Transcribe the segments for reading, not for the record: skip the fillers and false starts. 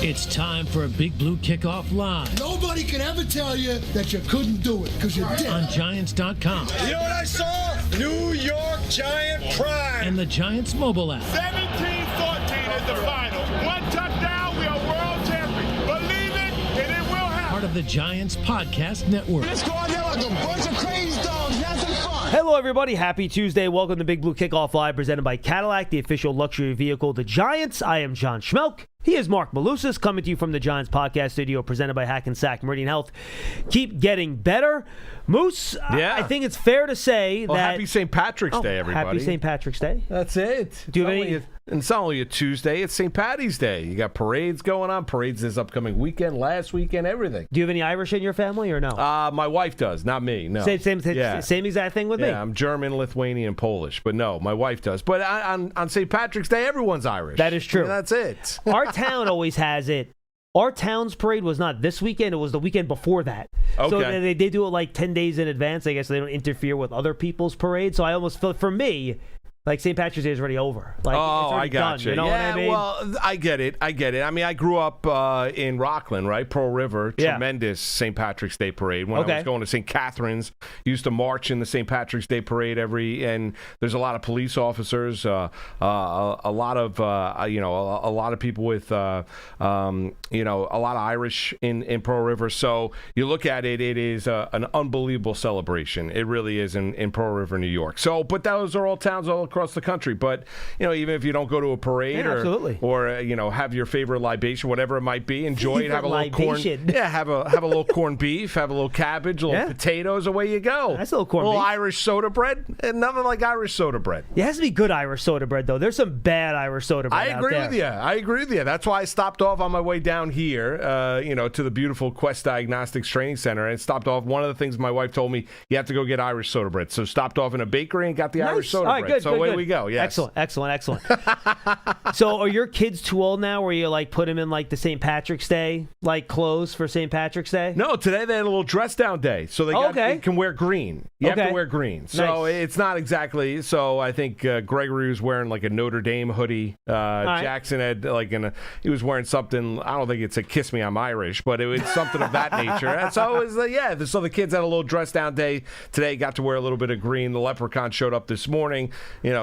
It's time for a Big Blue Kickoff Live. Nobody can ever tell you that you couldn't do it, because you did. On Giants.com. You know what I saw? New York Giant Prime. And the Giants mobile app. 17-14 is the final. One touchdown, we are world champions. Believe it, and it will happen. Part of the Giants Podcast Network. Let's go out there like a bunch of crazy dogs. Have some fun. Hello, everybody. Happy Tuesday. Welcome to Big Blue Kickoff Live, presented by Cadillac, the official luxury vehicle of the Giants. I am John Schmeelk. He is Marc Malusis, coming to you from the Giants Podcast Studio, presented by Hackensack Meridian Health. Keep getting better. Moose, I think it's fair to say that... Happy St. Patrick's Day, everybody. Happy St. Patrick's Day. That's it. Do you have any... It's not only a Tuesday, it's St. Patty's Day. You got parades going on, parades this upcoming weekend, last weekend, everything. Do you have any Irish in your family or no? My wife does, not me, no. Same exact thing with me? Yeah, I'm German, Lithuanian, Polish, but no, my wife does. But on St. Patrick's Day, everyone's Irish. That is true. I mean, that's it. Our town always has it. Our town's parade was not this weekend. It was the weekend before that. Okay. So they do it like 10 days in advance. I guess they don't interfere with other people's parades. So I almost feel, for me, like St. Patrick's Day is already over. Like, it's already I got done, you know what I mean? Well, I get it. I mean, I grew up in Rockland, right? Pearl River, tremendous St. Patrick's Day parade. When I was going to St. Catherine's, used to march in the St. Patrick's Day parade and there's a lot of police officers, a lot of people with, a lot of Irish in Pearl River. So you look at it, it is an unbelievable celebration. It really is in Pearl River, New York. So, but those are all towns all across the country. But even if you don't go to a parade or have your favorite libation, whatever it might be, enjoy it. Have a little corn. Yeah, have a little corned beef, have a little cabbage, a little potatoes. Away you go. That's a little corned beef. Irish soda bread, and nothing like Irish soda bread. It has to be good Irish soda bread, though. There's some bad Irish soda bread. I agree with you. That's why I stopped off on my way down here, to the beautiful Quest Diagnostics Training Center, and stopped off. One of the things my wife told me, you have to go get Irish soda bread. So stopped off in a bakery and got the Irish soda bread. Good, so good, away good. we go. Yes. Excellent. So are your kids too old now where you put them in the St. Patrick's Day clothes for St. Patrick's Day? No, today they had a little dress down day. So they can wear green. You have to wear green. So it's not exactly. So I think Gregory was wearing a Notre Dame hoodie. Jackson had he was wearing something. I don't think it said "Kiss Me, I'm Irish," but it was something of that nature. And so it was so the kids had a little dress down day today. Got to wear a little bit of green. The leprechaun showed up this morning.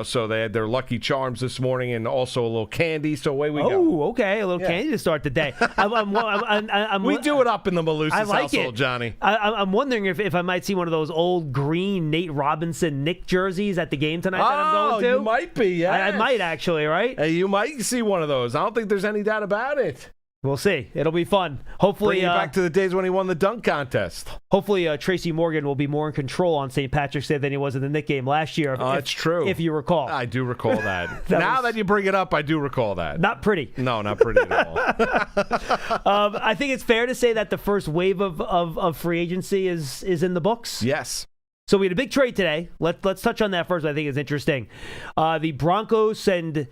So they had their Lucky Charms this morning and also a little candy. So away we go. Oh, okay, a little candy to start the day. We do it up in the Malusis it. household, Johnny. I'm wondering if I might see one of those old green Nate Robinson Nick jerseys at the game tonight that I'm going to. You might be, yeah. I might actually, right? You might see one of those. I don't think there's any doubt about it. We'll see. It'll be fun. Hopefully, bring you back to the days when he won the dunk contest. Hopefully, Tracy Morgan will be more in control on St. Patrick's Day than he was in the Knick game last year. That's true. If you recall. I do recall that. That you bring it up, I do recall that. Not pretty. No, not pretty at all. I think it's fair to say that the first wave of free agency is in the books. Yes. So we had a big trade today. Let's touch on that first. I think it's interesting. The Broncos send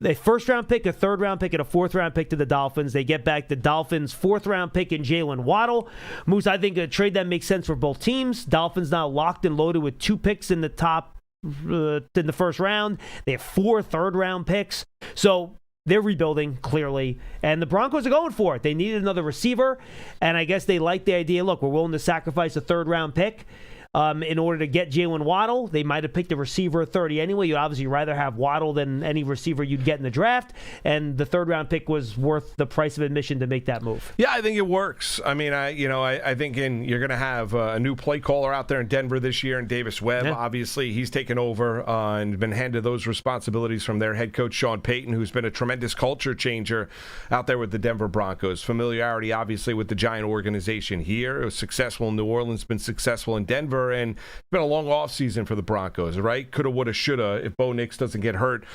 a first-round pick, a third-round pick, and a fourth-round pick to the Dolphins. They get back the Dolphins' fourth-round pick in Jalen Waddle. Moose, I think a trade that makes sense for both teams. Dolphins now locked and loaded with 2 picks in the top in the first round. They have 4 third-round picks. So they're rebuilding, clearly. And the Broncos are going for it. They needed another receiver, and I guess they like the idea. Look, we're willing to sacrifice a third-round pick in order to get Jalen Waddle. They might have picked a receiver at 30 anyway. You'd obviously rather have Waddle than any receiver you'd get in the draft. And the third-round pick was worth the price of admission to make that move. Yeah, I think it works. I mean, I think you're going to have a new play caller out there in Denver this year, and Davis Webb. Yeah. Obviously, he's taken over and been handed those responsibilities from their head coach, Sean Payton, who's been a tremendous culture changer out there with the Denver Broncos. Familiarity, obviously, with the Giant organization here. It was successful in New Orleans, been successful in Denver, and it's been a long offseason for the Broncos, right? Coulda, woulda, shoulda if Bo Nix doesn't get hurt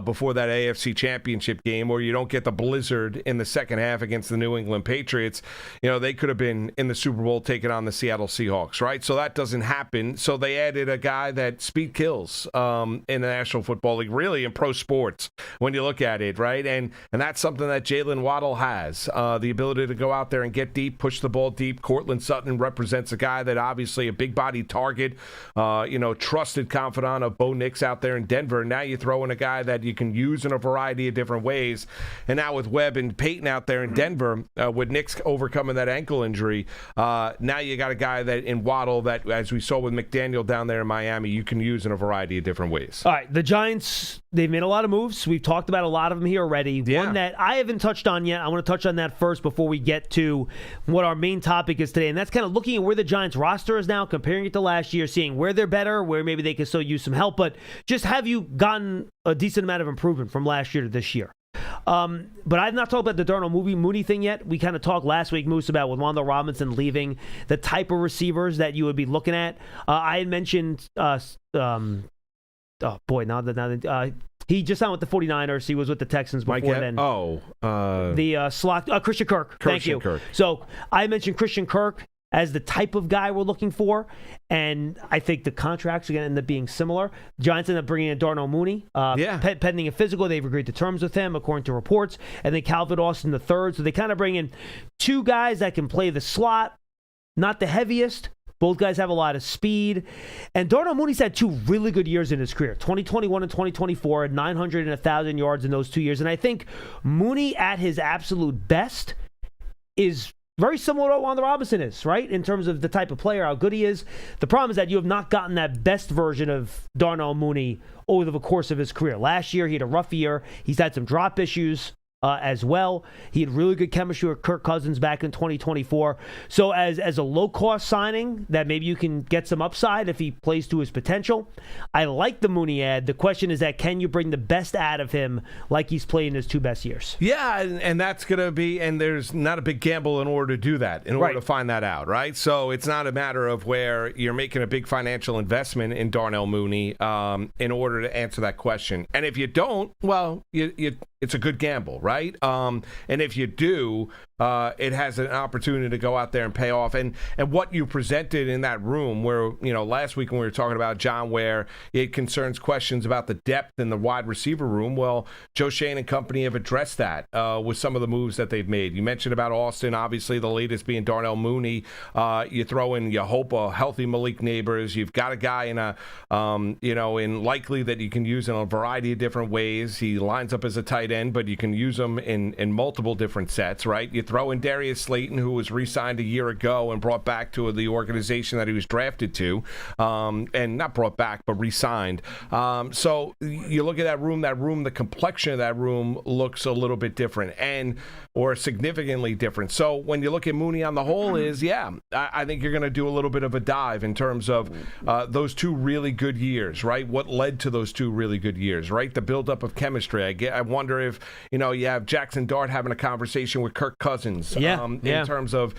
before that AFC Championship game, or you don't get the blizzard in the second half against the New England Patriots. They could have been in the Super Bowl taking on the Seattle Seahawks, right? So that doesn't happen. So they added a guy that speed kills in the National Football League, really in pro sports when you look at it, right? And that's something that Jalen Waddle has, the ability to go out there and get deep, push the ball deep. Cortland Sutton represents a guy that obviously a big big-bodied target, trusted confidant of Bo Nix out there in Denver. Now you throw in a guy that you can use in a variety of different ways. And now with Webb and Peyton out there in Denver, with Nix overcoming that ankle injury, now you got a guy that in Waddle that, as we saw with McDaniel down there in Miami, you can use in a variety of different ways. All right, the Giants, they've made a lot of moves. We've talked about a lot of them here already. Yeah. One that I haven't touched on yet. I want to touch on that first before we get to what our main topic is today, and that's kind of looking at where the Giants roster is now, comparing it to last year, seeing where they're better, where maybe they can still use some help, but just have you gotten a decent amount of improvement from last year to this year? But I've not talked about the Darnell Mooney thing yet. We kind of talked last week, Moose, about with Wan'Dale Robinson leaving, the type of receivers that you would be looking at. I had mentioned, he just signed with the 49ers. He was with the Texans before then. Christian Kirk. Thank you. Kirk. So I mentioned Christian Kirk as the type of guy we're looking for, and I think the contracts are going to end up being similar. Giants end up bringing in Darnell Mooney. Pending a physical, they've agreed to terms with him, according to reports, and then Calvin Austin III. So they kind of bring in two guys that can play the slot, not the heaviest. Both guys have a lot of speed. And Darnell Mooney's had two really good years in his career, 2021 and 2024, 900 and 1,000 yards in those 2 years. And I think Mooney at his absolute best is very similar to what Wan'Dale Robinson is, right? In terms of the type of player, how good he is. The problem is that you have not gotten that best version of Darnell Mooney over the course of his career. Last year, he had a rough year. He's had some drop issues as well. He had really good chemistry with Kirk Cousins back in 2024. So as a low-cost signing that maybe you can get some upside if he plays to his potential, I like the Mooney ad. The question is that can you bring the best out of him like he's played in his two best years? Yeah, and that's going to be, and there's not a big gamble in order to do that, in order to find that out, right? So it's not a matter of where you're making a big financial investment in Darnell Mooney in order to answer that question. And if you don't, well, it's a good gamble, right? And if you do, it has an opportunity to go out there and pay off. And what you presented in that room where, last week when we were talking about John, where it concerns questions about the depth in the wide receiver room, well, Joe Shane and company have addressed that with some of the moves that they've made. You mentioned about Austin, obviously the latest being Darnell Mooney. You throw in, you hope, a healthy Malik Neighbors. You've got a guy in in likely that you can use in a variety of different ways. He lines up as a tight end, but you can use him in multiple different sets, right? You throw in Darius Slayton, who was re-signed a year ago and brought back to the organization that he was drafted to, and not brought back, but re-signed. So you look at that room, the complexion of that room looks a little bit different or significantly different. So when you look at Mooney on the whole I think you're going to do a little bit of a dive in terms of those two really good years, right? What led to those two really good years, right? The buildup of chemistry. I wonder if, you have Jackson Dart having a conversation with Kirk Cousins in terms of,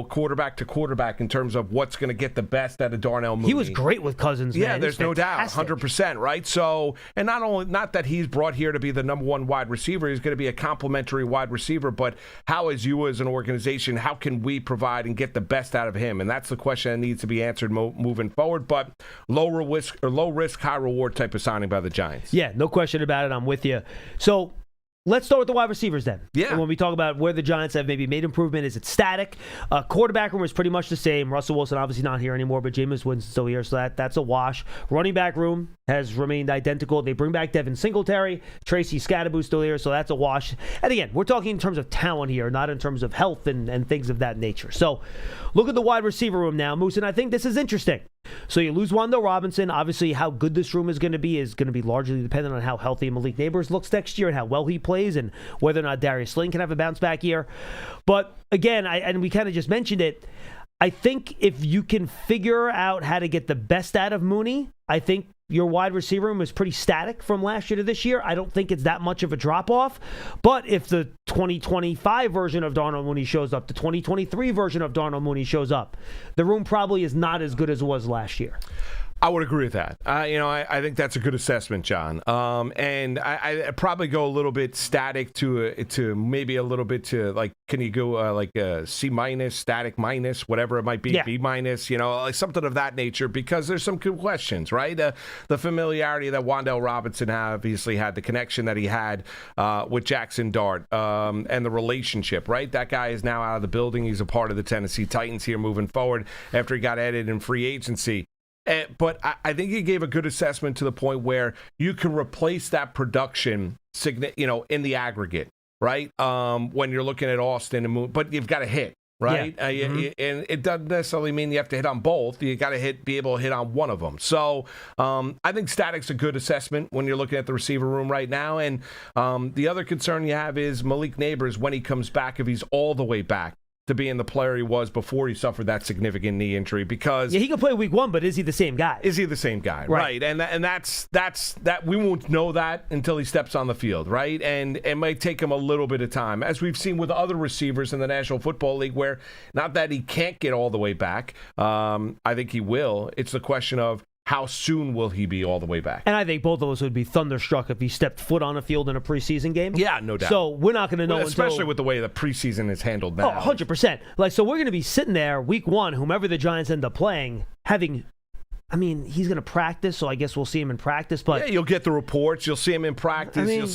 quarterback to quarterback, in terms of what's going to get the best out of Darnell Mooney. He was great with Cousins, man. Yeah, there's no doubt, 100%, right? So, and not that he's brought here to be the number one wide receiver, he's going to be a complimentary wide receiver, but how as you as an organization, how can we provide and get the best out of him? And that's the question that needs to be answered moving forward, but low risk, high reward type of signing by the Giants. Yeah, no question about it. I'm with you. So let's start with the wide receivers then. Yeah. And when we talk about where the Giants have maybe made improvement, is it static? Quarterback room is pretty much the same. Russell Wilson obviously not here anymore, but Jameis Winston's still here, so that's a wash. Running back room has remained identical. They bring back Devin Singletary. Tracy Scadaboo's still here, so that's a wash. And again, we're talking in terms of talent here, not in terms of health and things of that nature. So look at the wide receiver room now, Moose, and I think this is interesting. So you lose Wan'Dale Robinson. Obviously, how good this room is going to be largely dependent on how healthy Malik Neighbors looks next year and how well he plays and whether or not Darius Slayton can have a bounce-back year. But again, and we kind of just mentioned it, I think if you can figure out how to get the best out of Mooney, I think your wide receiver room is pretty static from last year to this year. I don't think it's that much of a drop-off. But if the 2025 version of Darnell Mooney shows up, the 2023 version of Darnell Mooney shows up, the room probably is not as good as it was last year. I would agree with that. I think that's a good assessment, John. And I probably go a little bit static to maybe a little bit to like, can you go like a C minus, static minus, whatever it might be, B minus, like something of that nature, because there's some good questions, right? The familiarity that Wan'Dale Robinson obviously had, the connection that he had with Jackson Dart, and the relationship, right? That guy is now out of the building. He's a part of the Tennessee Titans here moving forward after he got added in free agency. But I think he gave a good assessment to the point where you can replace that production, in the aggregate, right? When you're looking at Austin and Moon, but you've got to hit, right? Yeah. And it doesn't necessarily mean you have to hit on both. You got to be able to hit on one of them. So I think static's a good assessment when you're looking at the receiver room right now. And the other concern you have is Malik Neighbors when he comes back, if he's all the way back to being the player he was before he suffered that significant knee injury, because he can play week 1, but is he the same guy? Is he the same guy? Right. And that's we won't know that until he steps on the field, right? And it might take him a little bit of time, as we've seen with other receivers in the National Football League, where not that he can't get all the way back. I think he will. It's the question of how soon will he be all the way back? And I think both of us would be thunderstruck if he stepped foot on a field in a preseason game. Yeah, no doubt. So we're not going to know especially with the way the preseason is handled now. 100%. So we're going to be sitting there week 1, whomever the Giants end up playing, he's going to practice, so I guess we'll see him in practice. But yeah, you'll get the reports. You'll see him in practice. You'll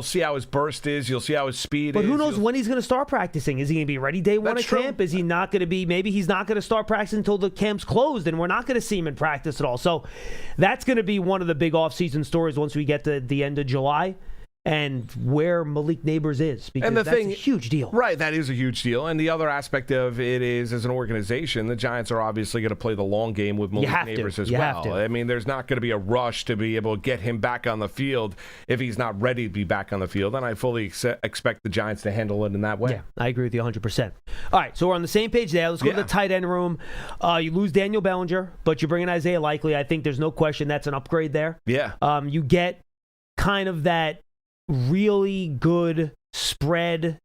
see how his burst is. You'll see how his speed is. But who knows when he's going to start practicing? Is he going to be ready day 1 at camp? Is he not going to be? Maybe he's not going to start practicing until the camp's closed, and we're not going to see him in practice at all. So that's going to be one of the big offseason stories once we get to the end of July. And where Malik Neighbors is, because that's a huge deal. Right, that is a huge deal. And the other aspect of it is, as an organization, the Giants are obviously going to play the long game with Malik Neighbors as well. There's not going to be a rush to be able to get him back on the field if he's not ready to be back on the field. And I fully expect the Giants to handle it in that way. Yeah, I agree with you 100%. All right, so we're on the same page there. Let's go to the tight end room. You lose Daniel Bellinger, but you bring in Isaiah Likely. I think there's no question that's an upgrade there. Yeah. You get kind of that really good spread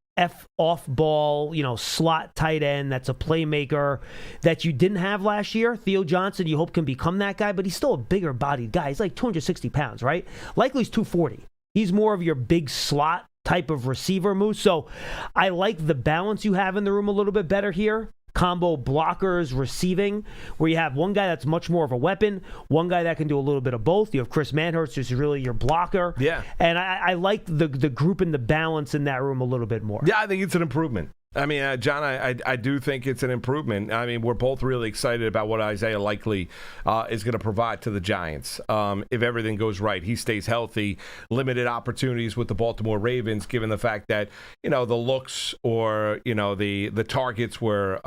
off-ball, slot tight end that's a playmaker that you didn't have last year. Theo Johnson, you hope can become that guy, but he's still a bigger-bodied guy. He's like 260 pounds, right? Likely's 240. He's more of your big slot type of receiver, Moose. So I like the balance you have in the room a little bit better here. Combo blockers, receiving, where you have one guy that's much more of a weapon, one guy that can do a little bit of both. You have Chris Manhurst, who's really your blocker. Yeah. And I like the group and the balance in that room a little bit more. Yeah, I think it's an improvement. John, I do think it's an improvement. We're both really excited about what Isaiah Likely is going to provide to the Giants. If everything goes right, he stays healthy, limited opportunities with the Baltimore Ravens, given the fact that, the looks or, the targets were,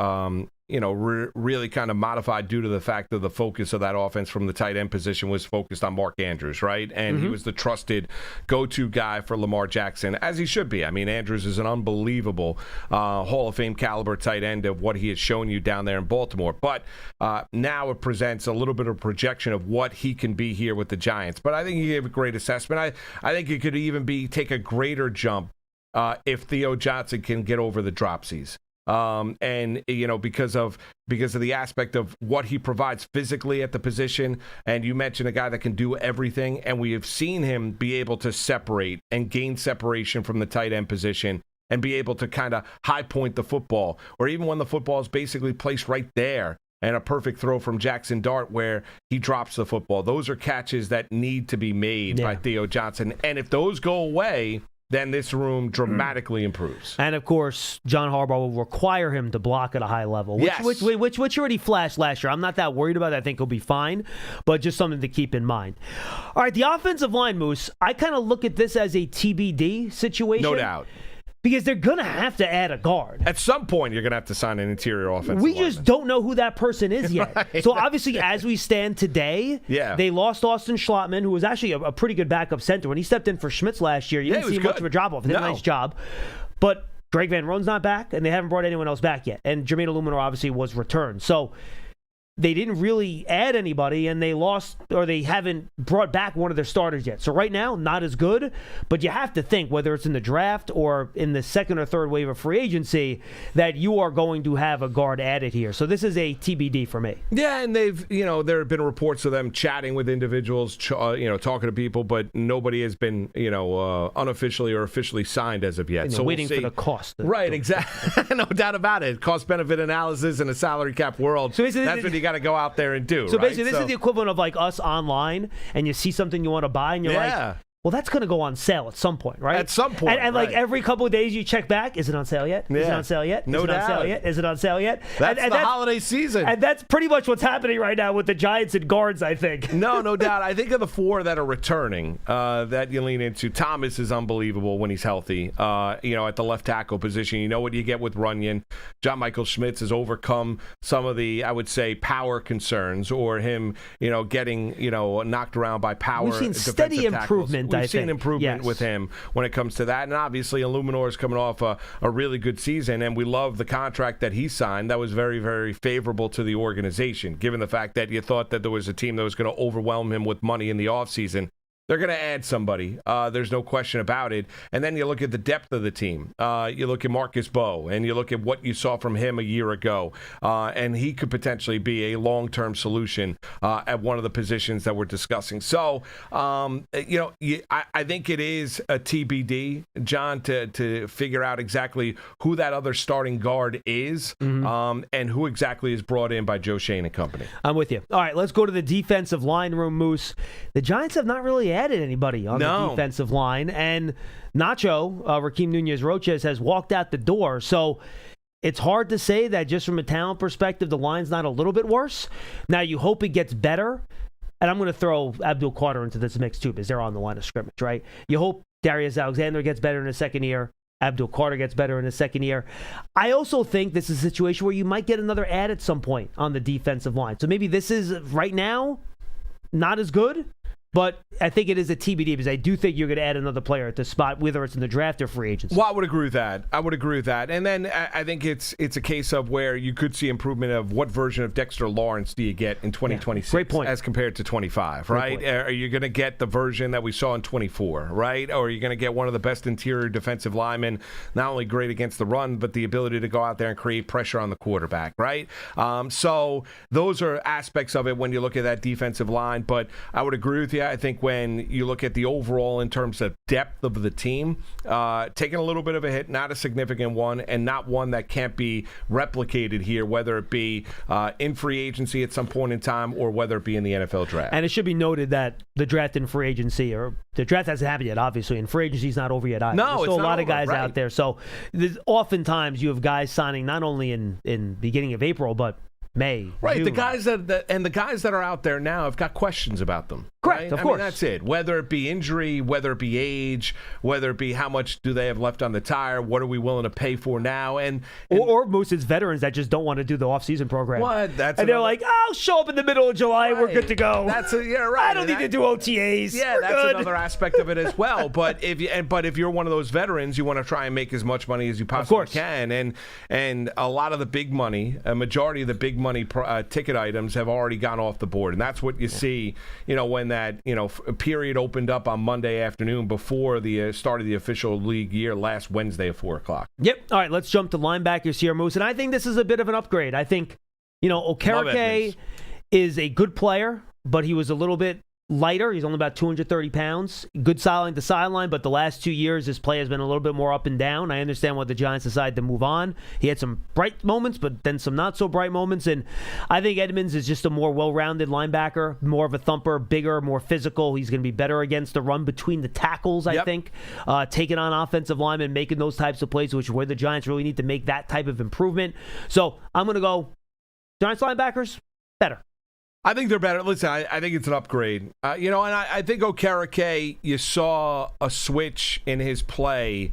really kind of modified due to the fact that the focus of that offense from the tight end position was focused on Mark Andrews, right? And he was the trusted go-to guy for Lamar Jackson, as he should be. Andrews is an unbelievable Hall of Fame caliber tight end of what he has shown you down there in Baltimore. But now it presents a little bit of projection of what he can be here with the Giants. But I think he gave a great assessment. I think it could even take a greater jump if Theo Johnson can get over the dropsies. Because of the aspect of what he provides physically at the position, and you mentioned a guy that can do everything, and we have seen him be able to separate and gain separation from the tight end position and be able to kind of high point the football, or even when the football is basically placed right there and a perfect throw from Jackson Dart where he drops the football. Those are catches that need to be made by Theo Johnson, and if those go away, then this room dramatically improves. And, of course, John Harbaugh will require him to block at a high level, which already flashed last year. I'm not that worried about it. I think he'll be fine, but just something to keep in mind. All right, the offensive line, Moose, I kind of look at this as a TBD situation. No doubt. Because they're going to have to add a guard. At some point, you're going to have to sign an interior offensive We just don't know who that person is yet. Right. So, obviously, as we stand today, they lost Austin Schlottman, who was actually a pretty good backup center. When he stepped in for Schmitz last year, you didn't see much of a drop-off. He did a nice job. But Greg Van Roon's not back, and they haven't brought anyone else back yet. And Jermaine Illuminor obviously was returned. So, they didn't really add anybody, and they lost, or they haven't brought back one of their starters yet. So right now, not as good, but you have to think, whether it's in the draft or in the second or third wave of free agency, that you are going to have a guard added here. So this is a TBD for me. Yeah, and there have been reports of them chatting with individuals, talking to people, but nobody has been, unofficially or officially signed as of yet. And so waiting for the cost. Right, exactly. No doubt about it. Cost-benefit analysis in a salary cap world. So that's what you got to go out there and do. So basically, this is the equivalent of like us online, and you see something you want to buy, and you're like, well, that's going to go on sale at some point, right? At some point. And like every couple of days you check back, is it on sale yet? Yeah. Is it on sale yet? No is it doubt. on sale yet? Is it on sale yet? That's the holiday season. And that's pretty much what's happening right now with the Giants and guards, I think. No doubt. I think of the four that are returning that you lean into. Thomas is unbelievable when he's healthy, at the left tackle position. You know what you get with Runyon. John Michael Schmitz has overcome some of the, I would say, power concerns, or him, getting, knocked around by power. We've seen steady improvement, We've seen improvement with him when it comes to that. And obviously, Illuminor is coming off a really good season, and we love the contract that he signed. That was very, very favorable to the organization, given the fact that you thought that there was a team that was going to overwhelm him with money in the offseason. They're going to add somebody. There's no question about it. And then you look at the depth of the team. You look at Marcus Bowe, and you look at what you saw from him a year ago. And he could potentially be a long-term solution at one of the positions that we're discussing. So, I think it is a TBD, John, to figure out exactly who that other starting guard is, and who exactly is brought in by Joe Shane and company. I'm with you. All right, let's go to the defensive line room, Moose. The Giants have not really added anybody on the defensive line, and Nacho, Rakeem Nunez-Roches, has walked out the door. So it's hard to say that just from a talent perspective, the line's not a little bit worse. Now, you hope it gets better, and I'm going to throw Abdul Carter into this mix too, because they're on the line of scrimmage, right? You hope Darius Alexander gets better in his second year. Abdul Carter gets better in his second year. I also think this is a situation where you might get another ad at some point on the defensive line. So maybe this is, right now, not as good. But I think it is a TBD, because I do think you're going to add another player at this spot, whether it's in the draft or free agency. Well, I would agree with that. And then I think it's a case of where you could see improvement of what version of Dexter Lawrence do you get in 2026 great point. as compared to 25, right? Are you going to get the version that we saw in 24, right? Or are you going to get one of the best interior defensive linemen, not only great against the run, but the ability to go out there and create pressure on the quarterback, right? So those are aspects of it when you look at that defensive line. But I would agree with you. I think when you look at the overall in terms of depth of the team, taking a little bit of a hit, not a significant one, and not one that can't be replicated here, whether it be in free agency at some point in time or whether it be in the NFL draft. And it should be noted that the draft and free agency, or the draft hasn't happened yet, obviously, and free agency is not over yet either. No, there's still it's a lot not of guys over, right. out there. So oftentimes you have guys signing not only in beginning of April, but May, right? June. The guys that are out there now have got questions about them. Correct, right? of course. I mean, that's it. Whether it be injury, whether it be age, whether it be how much do they have left on the tire, what are we willing to pay for now, or most it's veterans that just don't want to do the off-season program. They're like, I'll show up in the middle of July, and we're good to go. Right. I don't need to do OTAs. Yeah, we're that's good. another aspect of it as well. But if you're one of those veterans, you want to try and make as much money as you possibly can, and a lot of the big money, a majority of the big money ticket items have already gone off the board, and that's what you see. When that period opened up on Monday afternoon before the start of the official league year last Wednesday at 4:00. Yep. All right, let's jump to linebackers here, Moose. And I think this is a bit of an upgrade. I think, Okereke is a good player, but he was a little bit lighter. He's only about 230 pounds. Good sideline to sideline, but the last 2 years his play has been a little bit more up and down. I understand why the Giants decided to move on. He had some bright moments, but then some not so bright moments. And I think Edmonds is just a more well-rounded linebacker, more of a thumper, bigger, more physical. He's going to be better against the run between the tackles, I think. Taking on offensive linemen, making those types of plays, which is where the Giants really need to make that type of improvement. So I'm going to go Giants linebackers, better. I think they're better. Listen, I think it's an upgrade. And I think Okereke, you saw a switch in his play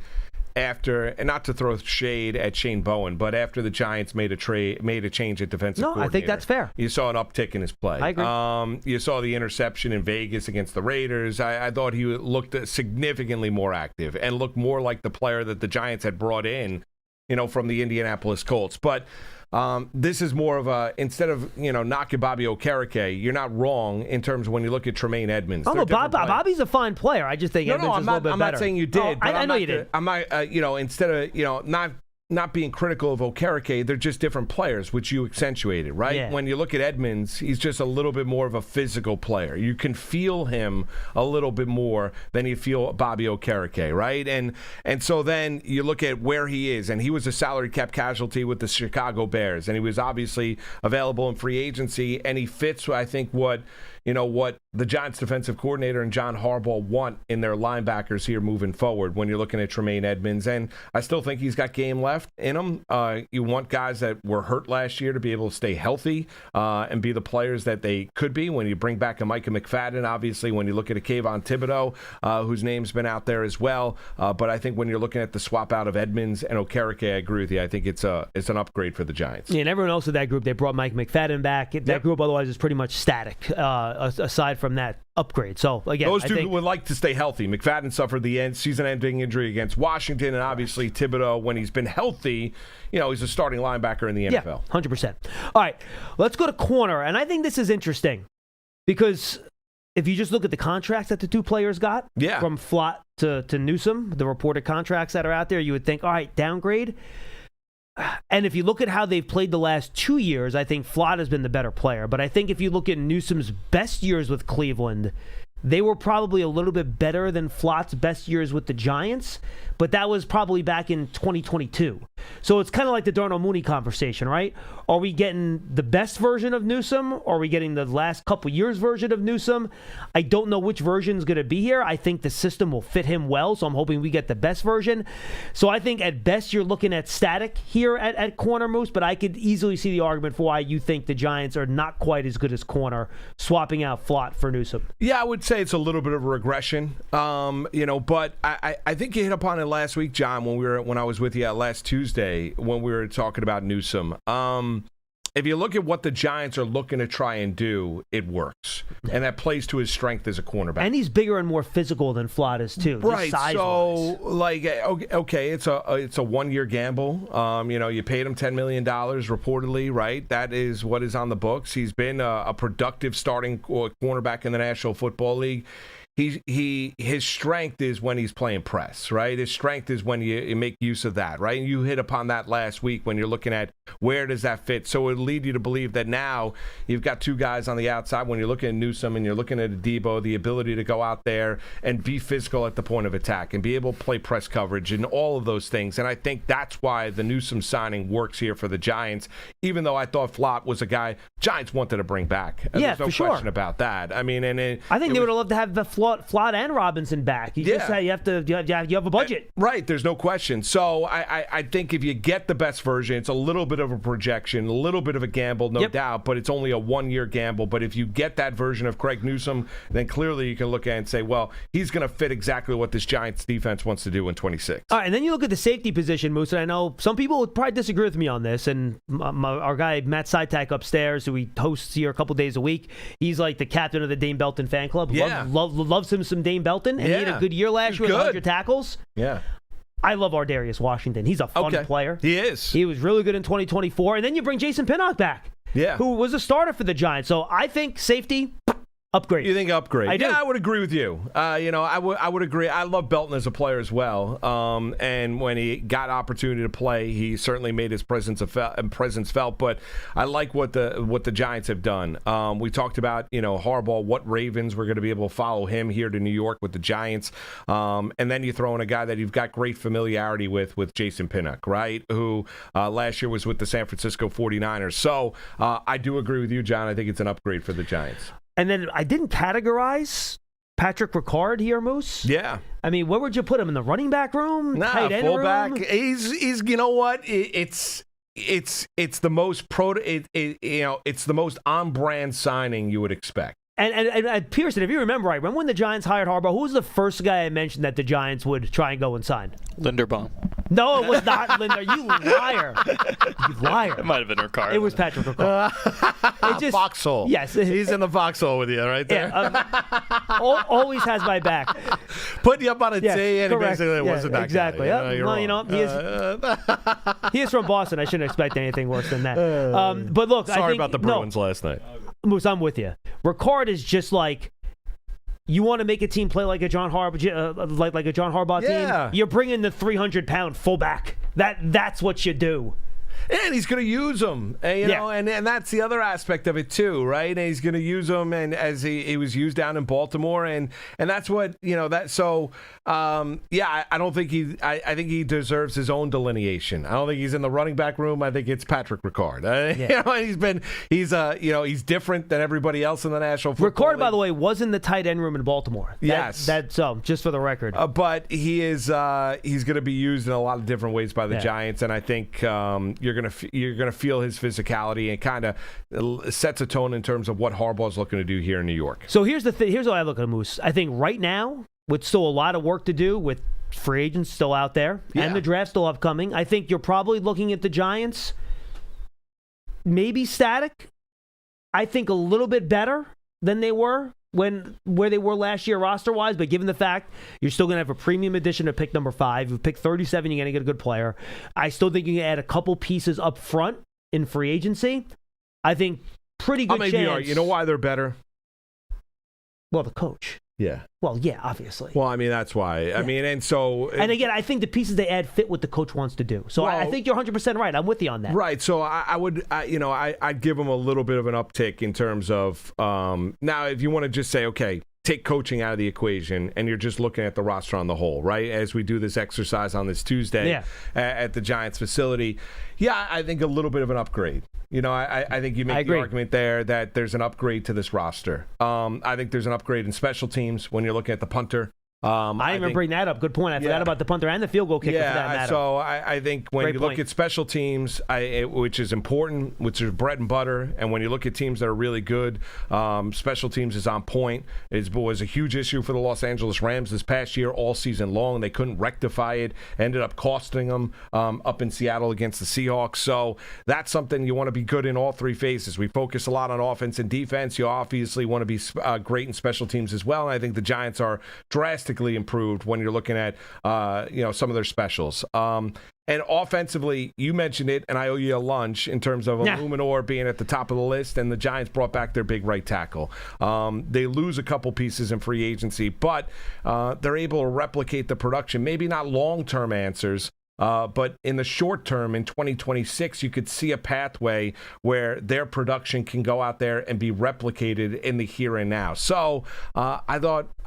after, and not to throw shade at Shane Bowen, but after the Giants made a change at defensive coordinator. I think that's fair. You saw an uptick in his play. I agree. You saw the interception in Vegas against the Raiders. I thought he looked significantly more active and looked more like the player that the Giants had brought in, from the Indianapolis Colts. But this is more of a, instead of, knocking Bobby Okereke, you're not wrong in terms of when you look at Tremaine Edmonds. Oh, no, Bobby's a fine player. I just think Edmonds is a little bit better. I'm not saying you did. Oh, I know you did. I'm not, instead of, not being critical of Okereke, they're just different players, which you accentuated, right? Yeah. When you look at Edmonds, he's just a little bit more of a physical player. You can feel him a little bit more than you feel Bobby Okereke, right? And so then you look at where he is, and he was a salary cap casualty with the Chicago Bears, and he was obviously available in free agency, and he fits, I think, what the Giants defensive coordinator and John Harbaugh want in their linebackers here moving forward when you're looking at Tremaine Edmonds. And I still think he's got game left in him. You want guys that were hurt last year to be able to stay healthy and be the players that they could be when you bring back a Micah McFadden. Obviously, when you look at a Kayvon Thibodeau, whose name's been out there as well. But I think when you're looking at the swap out of Edmonds and Okereke, I agree with you. I think it's an upgrade for the Giants. Yeah, and everyone else in that group, they brought Mike McFadden back. That group otherwise is pretty much static. Aside from that upgrade. So, again, those two would like to stay healthy. McFadden suffered the season-ending injury against Washington, and obviously Thibodeau, when he's been healthy, he's a starting linebacker in the NFL. Yeah, 100%. All right, let's go to corner, and I think this is interesting because if you just look at the contracts that the two players got, from Flott to Newsome, the reported contracts that are out there, you would think, all right, downgrade. And if you look at how they've played the last 2 years, I think Flott has been the better player. But I think if you look at Newsome's best years with Cleveland, they were probably a little bit better than Flott's best years with the Giants. But that was probably back in 2022. So it's kind of like the Darnell Mooney conversation, right? Are we getting the best version of Newsome? Or are we getting the last couple years version of Newsome? I don't know which version is going to be here. I think the system will fit him well, so I'm hoping we get the best version. So I think at best you're looking at static here at corner, Moose, but I could easily see the argument for why you think the Giants are not quite as good as corner, swapping out Flott for Newsome. Yeah, I would say it's a little bit of a regression, but I think you hit upon it last week, John, when I was with you last Tuesday when we were talking about Newsome. If you look at what the Giants are looking to try and do, it works. And that plays to his strength as a cornerback. And he's bigger and more physical than Flott is, too. Right. So, okay, it's a one-year gamble. You paid him $10 million reportedly, right? That is what is on the books. He's been a productive starting cornerback in the National Football League. His strength is when he's playing press, right? His strength is when you make use of that, right? And you hit upon that last week when you're looking at where does that fit. So it would lead you to believe that now you've got two guys on the outside when you're looking at Newsome and you're looking at Adebo, the ability to go out there and be physical at the point of attack and be able to play press coverage and all of those things. And I think that's why the Newsome signing works here for the Giants, even though I thought Flott was a guy Giants wanted to bring back. Yeah, there's no question about that. I mean, I think they would have loved to have the Flott and Robinson back. You have a budget. Right, there's no question. So I think if you get the best version, it's a little bit of a projection, a little bit of a gamble, no doubt, but it's only a one-year gamble. But if you get that version of Craig Newsome, then clearly you can look at it and say, well, he's going to fit exactly what this Giants defense wants to do in 26. All right, and then you look at the safety position, Moose, and I know some people would probably disagree with me on this, and our guy Matt Sytak upstairs, who he hosts here a couple days a week, he's like the captain of the Dane Belton fan club. Loves him some Dane Belton, and he had a good year last year with 100 tackles. Yeah. I love Ardarius Washington. He's a fun player. He is. He was really good in 2024. And then you bring Jason Pinnock back, who was a starter for the Giants. So I think safety, upgrade. You think upgrade? I do. Yeah, I would agree with you. I would agree. I love Belton as a player as well. And when he got opportunity to play, he certainly made his presence felt. But I like what the Giants have done. We talked about Harbaugh, what Ravens were going to be able to follow him here to New York with the Giants. And then you throw in a guy that you've got great familiarity with Jason Pinnock, right? Who last year was with the San Francisco 49ers. So I do agree with you, John. I think it's an upgrade for the Giants. And then I didn't categorize Patrick Ricard here, Moose. Yeah. I mean, where would you put him? In the running back room? Tight end fullback. room? He's you know what? It's the most it's the most on-brand signing you would expect. And Pearson, if you remember right, remember when the Giants hired Harbaugh, who was the first guy I mentioned that the Giants would try and go and sign? Linderbaum. No, it was not Linder. You liar. You liar. It might have been Ricard. It was Patrick Ricard. Foxhole. Yes. He's in the foxhole with you right there. Yeah, always has my back. putting you up on a tee, and he correct. basically wasn't that exactly. guy. Exactly. You're Well, wrong. he is from Boston. I shouldn't expect anything worse than that. But look, I Sorry think, about the Bruins last night. Moose, I'm with you. Ricard is just like, you want to make a team play like a John Harbaugh, like a John Harbaugh team. You're bringing the 300-pound fullback. That's what you do. And he's going to use them, and, and that's the other aspect of it too, right? And he's going to use them, and as he was used down in Baltimore, and that's what that. So, I don't think I think he deserves his own delineation. I don't think he's in the running back room. I think it's Patrick Ricard. He's different than everybody else in the National Football League. Ricard, by the way, was in the tight end room in Baltimore. Yes, that's just for the record. But he is he's going to be used in a lot of different ways by the Giants, and I think you're gonna feel his physicality, and kind of sets a tone in terms of what Harbaugh's looking to do here in New York. So here's the thing. Here's how I look at Moose. I think right now, with still a lot of work to do, with free agents still out there and the draft still upcoming, I think you're probably looking at the Giants maybe static. I think a little bit better than they were where they were last year roster-wise, but given the fact you're still going to have a premium addition to pick number 5, you pick 37, you're going to get a good player. I still think you can add a couple pieces up front in free agency. I think pretty good chance. You know why they're better? Well, the coach. Yeah. Well, yeah, obviously. Well, I mean, that's why. Yeah. I mean, and so... And again, I think the pieces they add fit what the coach wants to do. So I think you're 100% right. I'm with you on that. Right. So I'd give them a little bit of an uptick in terms of... now, if you want to just say, okay, take coaching out of the equation, and you're just looking at the roster on the whole, right? As we do this exercise on this Tuesday at the Giants facility, I think a little bit of an upgrade. I think you make the argument there that there's an upgrade to this roster. I think there's an upgrade in special teams when you're looking at the punter. I even bring that up. Good point. I forgot about the punter and the field goal kicker for that matter. So I think when you look at special teams, which is important, which is bread and butter, and when you look at teams that are really good, special teams is on point. It was a huge issue for the Los Angeles Rams this past year all season long. They couldn't rectify it. Ended up costing them up in Seattle against the Seahawks. So that's something you want to be good in all three phases. We focus a lot on offense and defense. You obviously want to be great in special teams as well, and I think the Giants are drastically improved when you're looking at some of their specials. And offensively, you mentioned it, and I owe you a lunch in terms of Illuminor being at the top of the list, and the Giants brought back their big right tackle. They lose a couple pieces in free agency, but they're able to replicate the production. Maybe not long-term answers, but in the short term, in 2026, you could see a pathway where their production can go out there and be replicated in the here and now. So I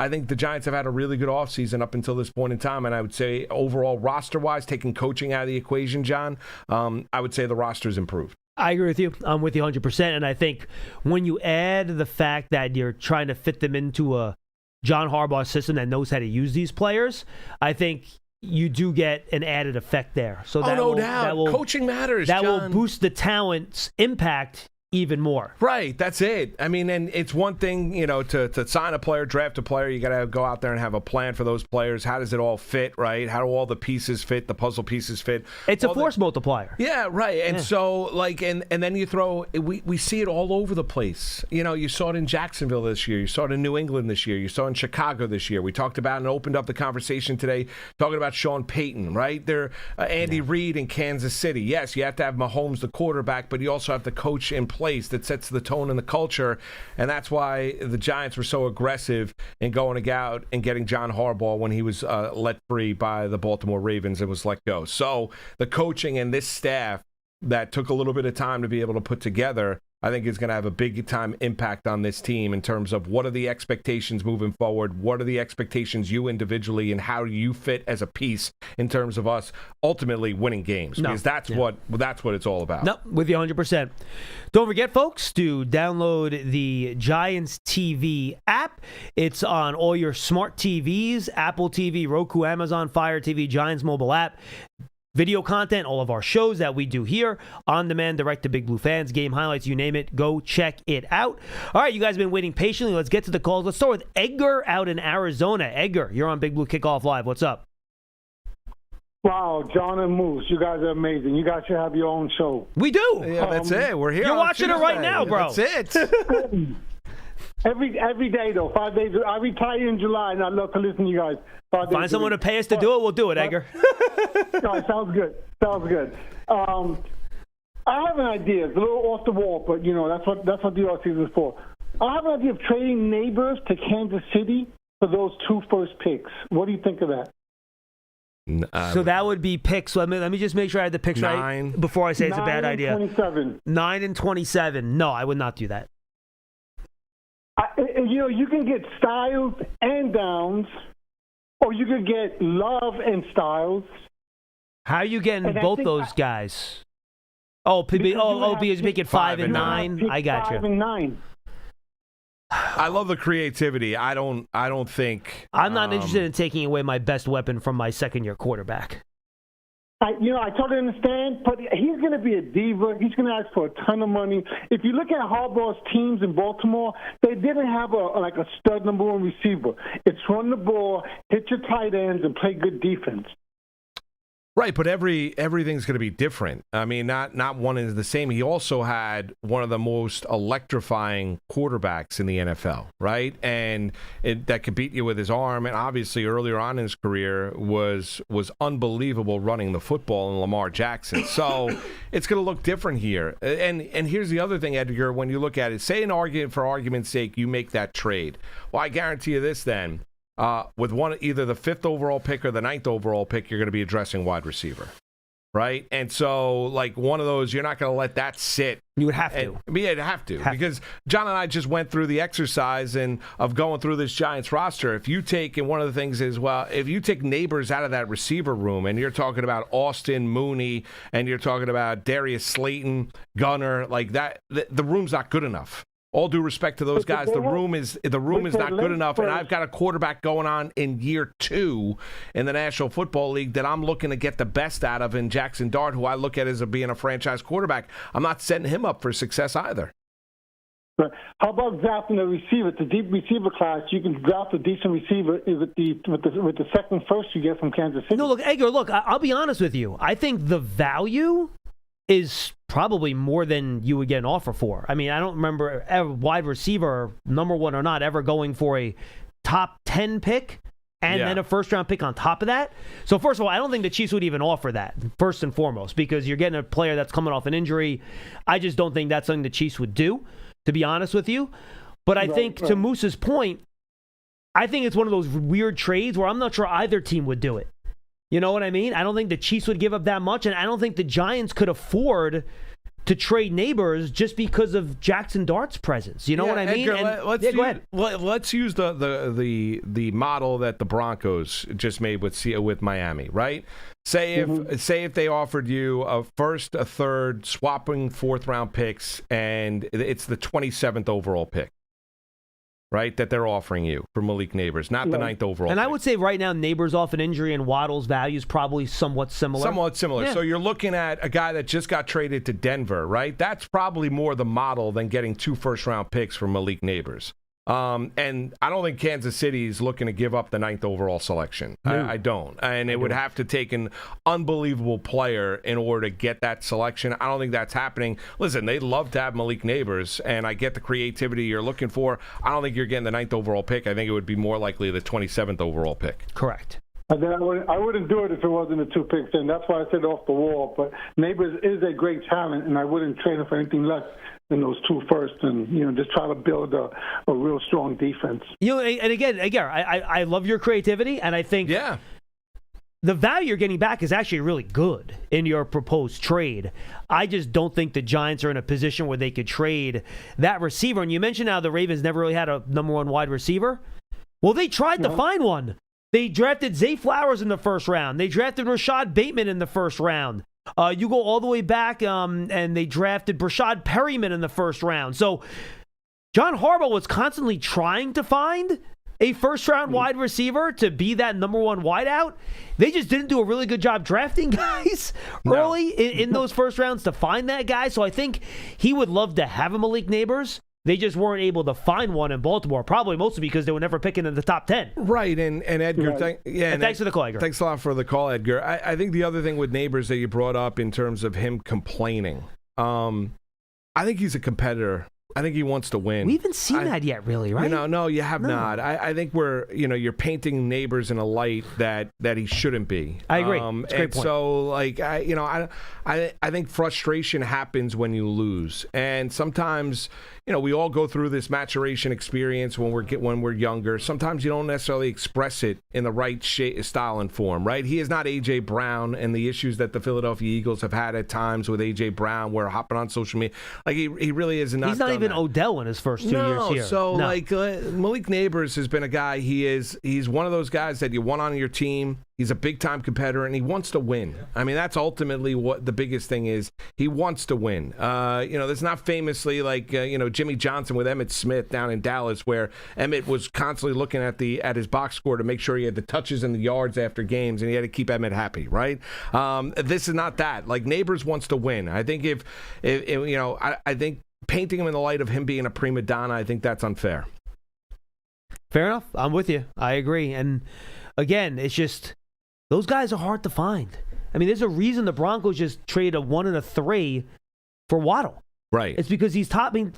think the Giants have had a really good offseason up until this point in time, and I would say overall roster-wise, taking coaching out of the equation, John, I would say the roster's improved. I agree with you. I'm with you 100%, and I think when you add the fact that you're trying to fit them into a John Harbaugh system that knows how to use these players, I think you do get an added effect there. So no doubt. Coaching matters, That John. will boost the talent's impact even more. Right, that's it. I mean, and it's one thing, to sign a player, draft a player, you got to go out there and have a plan for those players. How does it all fit, right? How do all the pieces fit, the puzzle pieces fit? It's a force multiplier. Yeah, right. And so, and then you throw, we see it all over the place. You saw it in Jacksonville this year. You saw it in New England this year. You saw it in Chicago this year. We talked about and opened up the conversation today talking about Sean Payton, right? There, Andy Reid in Kansas City. Yes, you have to have Mahomes, the quarterback, but you also have the coach in place that sets the tone and the culture, and that's why the Giants were so aggressive in going out and getting John Harbaugh when he was let free by the Baltimore Ravens and was let go. So the coaching and this staff that took a little bit of time to be able to put together, I think is going to have a big-time impact on this team in terms of what are the expectations moving forward, what are the expectations you individually, and how do you fit as a piece in terms of us ultimately winning games, because that's what it's all about. No, with you 100%. Don't forget, folks, to download the Giants TV app. It's on all your smart TVs, Apple TV, Roku, Amazon Fire TV, Giants mobile app. Video content, all of our shows that we do here, on demand, direct to Big Blue fans, game highlights, you name it, go check it out. All right, you guys have been waiting patiently. Let's get to the calls. Let's start with Edgar out in Arizona. Edgar, you're on Big Blue Kickoff Live. What's up? Wow, John and Moose, you guys are amazing. You guys should have your own show. We do. Yeah, that's it. We're here. You're watching it right now, bro. That's it. Every day, though, 5 days. I retire in July, and I'd love to listen to you guys. Find someone to pay us to do it. We'll do it, Edgar. No, sounds good. Sounds good. I have an idea. It's a little off the wall, but that's what the offseason is for. I have an idea of trading Neighbors to Kansas City for those 2 first picks. What do you think of that? So that would be picks. Let me just make sure I had the picks 9. right before I say it's a bad idea. 27. 9 and 27. No, I would not do that. You can get Styles and Downs, or you could get Love and Styles. How are you getting both those guys? Because you make it 5 and 9. I got you. 5 and 9. I love the creativity. I don't think I'm not interested in taking away my best weapon from my second-year quarterback. I totally understand, but he's going to be a diva. He's going to ask for a ton of money. If you look at Harbaugh's teams in Baltimore, they didn't have a stud number 1 receiver. It's run the ball, hit your tight ends, and play good defense. Right, but everything's going to be different. I mean, not one is the same. He also had one of the most electrifying quarterbacks in the NFL, right? And that could beat you with his arm. And obviously, earlier on in his career was unbelievable running the football in Lamar Jackson. So it's going to look different here. And here's the other thing, Edgar. When you look at it, say for argument's sake, you make that trade. Well, I guarantee you this then. With either the 5th overall pick or the 9th overall pick, you're going to be addressing wide receiver, right? And so, one of those, you're not going to let that sit. You would have to. Yeah, you'd have to. Because John and I just went through the exercise of going through this Giants roster. If you take, and one of the things is, if you take Neighbors out of that receiver room, and you're talking about Austin, Mooney, and you're talking about Darius Slayton, Gunner, like that, the room's not good enough. All due respect to those guys, the room is not good enough, and I've got a quarterback going on in year 2 in the National Football League that I'm looking to get the best out of in Jackson Dart, who I look at as being a franchise quarterback. I'm not setting him up for success either. But how about drafting a receiver? It's a deep receiver class. You can draft a decent receiver with the second first you get from Kansas City. No, look, Edgar, I'll be honest with you. I think the value is probably more than you would get an offer for. I mean, I don't remember ever wide receiver, number 1 or not, ever going for a top 10 pick and then a first-round pick on top of that. So, first of all, I don't think the Chiefs would even offer that, first and foremost, because you're getting a player that's coming off an injury. I just don't think that's something the Chiefs would do, to be honest with you. But I think, to Moose's point, I think it's one of those weird trades where I'm not sure either team would do it. You know what I mean? I don't think the Chiefs would give up that much, and I don't think the Giants could afford to trade Neighbors just because of Jackson Dart's presence. You know what I mean? Edgar, go ahead. Let's use the model that the Broncos just made with Miami, right? Say if they offered you a first, a third, swapping 4th-round picks, and it's the 27th overall pick. Right, that they're offering you for Malik Neighbors, not the 9th overall. And pick. I would say right now Neighbors off an injury and Waddle's value is probably somewhat similar. Yeah. So you're looking at a guy that just got traded to Denver, right? That's probably more the model than getting 2 first-round picks for Malik Neighbors. And I don't think Kansas City is looking to give up the 9th overall selection. No. I don't. And it would have to take an unbelievable player in order to get that selection. I don't think that's happening. Listen, they'd love to have Malik Neighbors, and I get the creativity you're looking for. I don't think you're getting the 9th overall pick. I think it would be more likely the 27th overall pick. Correct. And then I wouldn't do it if it wasn't the 2 picks, and that's why I said off the wall. But Neighbors is a great talent, and I wouldn't trade him for anything less than those 2 first, and just try to build a real strong defense. And again, I love your creativity, and I think the value you're getting back is actually really good in your proposed trade. I just don't think the Giants are in a position where they could trade that receiver. And you mentioned how the Ravens never really had a number 1 wide receiver. Well, they tried to find one. They drafted Zay Flowers in the first round. They drafted Rashad Bateman in the first round. You go all the way back, and they drafted Brashad Perryman in the first round. So John Harbaugh was constantly trying to find a first-round wide receiver to be that number 1 wideout. They just didn't do a really good job drafting guys early in those first rounds to find that guy. So I think he would love to have a Malik Neighbors. They just weren't able to find one in Baltimore, probably mostly because they were never picking in the top 10. Right, and Edgar, thanks for the call, Edgar. Thanks a lot for the call, Edgar. I think the other thing with Neighbors that you brought up in terms of him complaining, I think he's a competitor I think he wants to win. We haven't seen that yet, really, right? No, you have not. I think you're painting Neighbors in a light that he shouldn't be. I agree. It's a great point. So, I think frustration happens when you lose, and sometimes, we all go through this maturation experience when we're younger. Sometimes you don't necessarily express it in the right style and form, right? He is not A.J. Brown, and the issues that the Philadelphia Eagles have had at times with A.J. Brown, where hopping on social media, he really is not. He's not even Odell in his first 2 years here. So Malik Neighbors has been a guy. He's one of those guys that you want on your team. He's a big-time competitor, and he wants to win. I mean, that's ultimately what the biggest thing is. He wants to win. There's not famously like Jimmy Johnson with Emmitt Smith down in Dallas, where Emmitt was constantly looking at his box score to make sure he had the touches and the yards after games, and he had to keep Emmitt happy, right? This is not that. Like, Neighbors wants to win. I think I think painting him in the light of him being a prima donna, I think that's unfair. Fair enough. I'm with you. I agree. And again, it's just those guys are hard to find. I mean, there's a reason the Broncos just traded a 1 and a 3 for Waddle. Right. It's because he's top. I mean,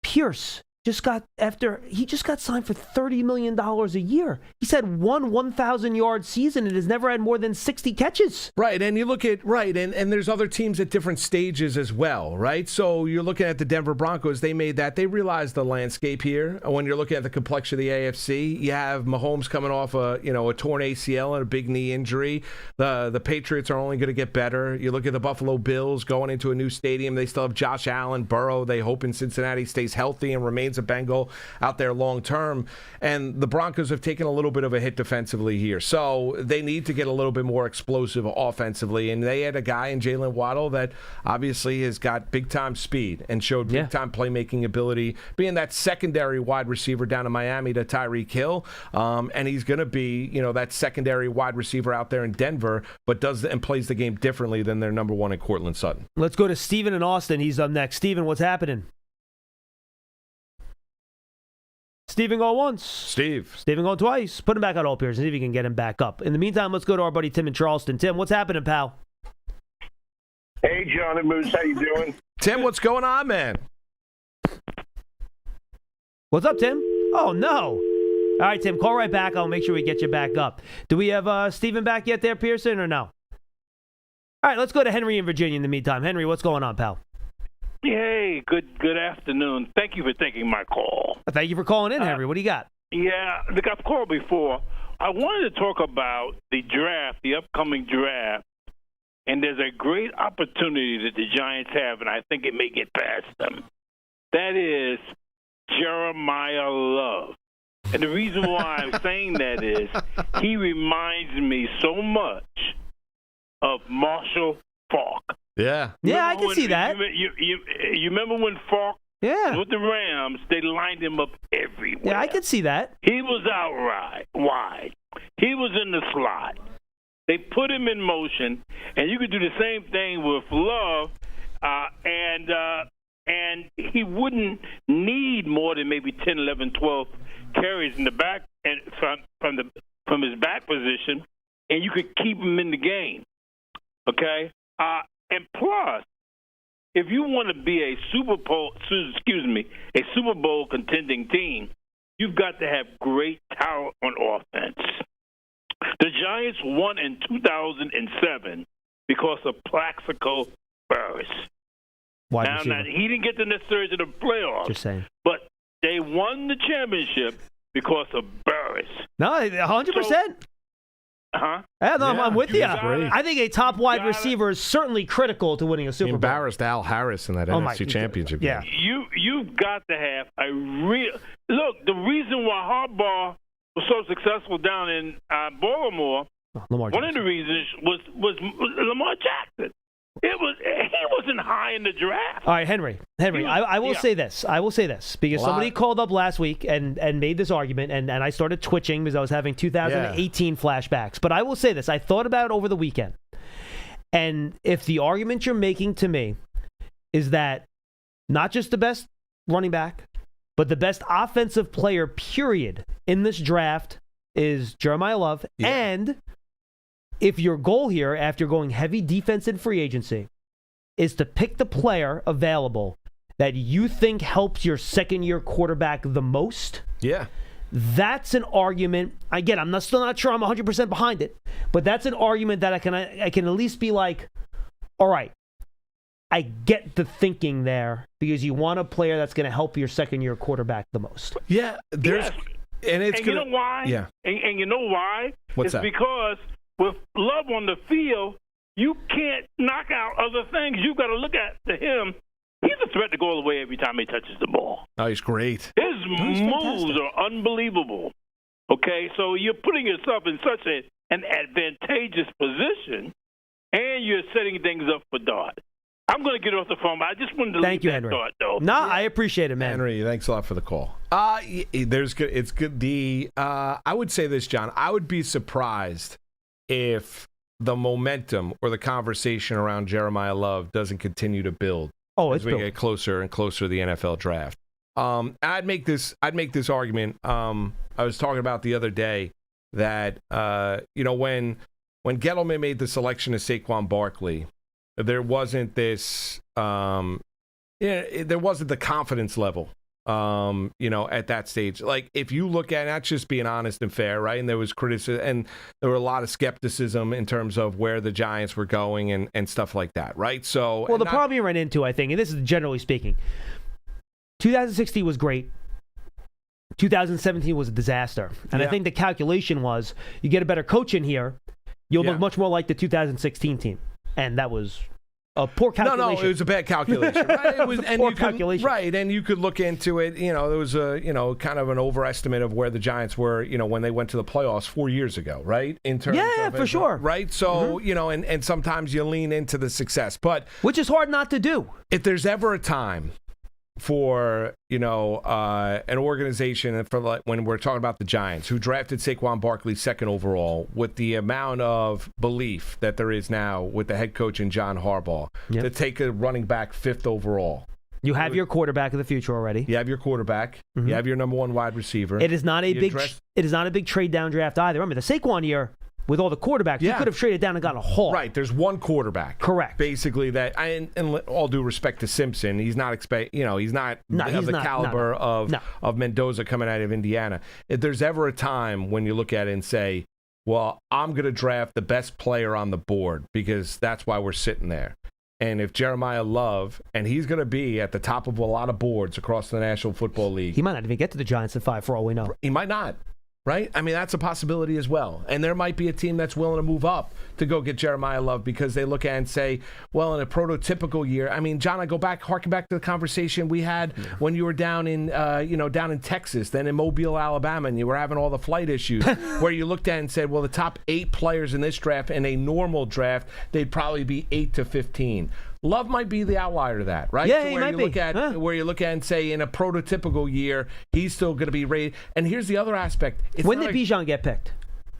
Pierce just got signed for $30 million a year. He's had one 1,000-yard season and has never had more than 60 catches. Right, and you look at and there's other teams at different stages as well, right? So you're looking at the Denver Broncos. They made that. They realized the landscape here. When you're looking at the complexion of the AFC, you have Mahomes coming off a torn ACL and a big knee injury. The Patriots are only going to get better. You look at the Buffalo Bills going into a new stadium. They still have Josh Allen, Burrow. They hope in Cincinnati stays healthy and remains a Bengal out there long term. And the Broncos have taken a little bit of a hit defensively here. So they need to get a little bit more explosive offensively. And they had a guy in Jalen Waddle that obviously has got big-time speed and showed big-time playmaking ability, being that secondary wide receiver down in Miami to Tyreek Hill. And he's going to be, that secondary wide receiver out there in Denver, but plays the game differently than their number one in Cortland Sutton. Let's go to Steven in Austin. He's up next. Steven, what's happening? Steven going once. Steven going twice. Put him back on all peers and see if we can get him back up. In the meantime, let's go to our buddy Tim in Charleston. Tim, what's happening, pal? Hey, John and Moose. How you doing? Tim, what's going on, man? What's up, Tim? Oh, no. All right, Tim, call right back. I'll make sure we get you back up. Do we have Steven back yet there, Pearson, or no? All right, let's go to Henry in Virginia in the meantime. Henry, what's going on, pal? Hey, good afternoon. Thank you for taking my call. Thank you for calling in, Henry. What do you got? Yeah, look, I've called before. I wanted to talk about the draft, the upcoming draft, and there's a great opportunity that the Giants have, and I think it may get past them. That is Jeremiah Love. And the reason why I'm saying that is he reminds me so much of Marshall Faulk. Yeah. Yeah, I can see that. You remember when Faulk was with the Rams, they lined him up everywhere. Yeah, I can see that. He was out wide. He was in the slot. They put him in motion, and you could do the same thing with Love, and he wouldn't need more than maybe 10, 11, 12 carries in the back and from his back position, and you could keep him in the game. Okay? And plus, if you want to be a Super Bowl contending team, you've got to have great talent on offense. The Giants won in 2007 because of Plaxico Burress. Now, he didn't get necessarily to the playoffs. Just saying. But they won the championship because of Burress. No, 100%. Uh-huh. Yeah, no, I'm with you. Great. I think a top wide receiver is certainly critical to winning a Super Bowl. Embarrassed Al Harris in that NFC Championship game. Yeah. You've got to have a real – look, the reason why Harbaugh was so successful down in Baltimore, one of the reasons was Lamar Jackson. He wasn't high in the draft. All right, Henry, I will say this. Because somebody called up last week and made this argument, and I started twitching because I was having 2018 flashbacks. But I will say this. I thought about it over the weekend. And if the argument you're making to me is that not just the best running back, but the best offensive player, period, in this draft is Jeremiah Love, and if your goal here, after going heavy defense in free agency, is to pick the player available that you think helps your second-year quarterback the most, Yeah. that's an argument. Again, I'm still not sure I'm 100% behind it, but that's an argument that I can at least be like, all right, I get the thinking there because you want a player that's going to help your second-year quarterback the most. Yeah, there's, and it's and you know why? Yeah, and you know why? What's it's that? Because with Love on the field, you can't knock out other things. You got to look at him. He's a threat to go all the way every time he touches the ball. Oh, he's great. His moves are unbelievable. Okay, so you're putting yourself in such an advantageous position, and you're setting things up for Dart. I'm going to get off the phone, but I just wanted to Thank you, leave that Henry. thought, though. No, I appreciate it, man. Henry, thanks a lot for the call. There's good. It's good. I would say this, John. I would be surprised if the momentum or the conversation around Jeremiah Love doesn't continue to build as we get closer and closer to the NFL draft. I'd make this argument. I was talking about the other day that when Gettleman made the selection of Saquon Barkley, there wasn't this there wasn't the confidence level at that stage. Like, if you look at, not just being honest and fair, right? And there was criticism, and there were a lot of skepticism in terms of where the Giants were going and stuff like that, right? So, well, the problem you ran into, I think, and this is generally speaking, 2016 was great. 2017 was a disaster. And I think the calculation was, you get a better coach in here, you'll look much more like the 2016 team. And that was a poor calculation. No, it was a bad calculation. Right? It was a poor calculation. Right, and you could look into it. There was a kind of an overestimate of where the Giants were. When they went to the playoffs 4 years ago, right? In terms of for sure. Right, so and sometimes you lean into the success, but which is hard not to do. If there's ever a time for an organization, and for when we're talking about the Giants, who drafted Saquon Barkley second overall, with the amount of belief that there is now with the head coach and John Harbaugh, to take a running back fifth overall. You have your quarterback of the future already. You have your quarterback. Mm-hmm. You have your number one wide receiver. It is not a big trade down draft either. Remember the Saquon year. With all the quarterbacks, you could have traded down and gotten a haul. Right, there's one quarterback. Correct. Basically, that, and all due respect to Simpson, he's not of the caliber of Mendoza coming out of Indiana. If there's ever a time when you look at it and say, well, I'm going to draft the best player on the board because that's why we're sitting there. And if Jeremiah Love, and he's going to be at the top of a lot of boards across the National Football League. He might not even get to the Giants at 5 for all we know. He might not. Right? I mean, that's a possibility as well. And there might be a team that's willing to move up to go get Jeremiah Love because they look at it and say, well, in a prototypical year, I mean, John, I harken back to the conversation we had when you were down in Texas, then in Mobile, Alabama, and you were having all the flight issues, where you looked at it and said, well, the top 8 players in this draft, in a normal draft, they'd probably be 8 to 15. Love might be the outlier to that, right? Yeah, so he where might you look be. at where you look at and say, in a prototypical year, he's still going to be rated. And here's the other aspect. When did Bijan get picked?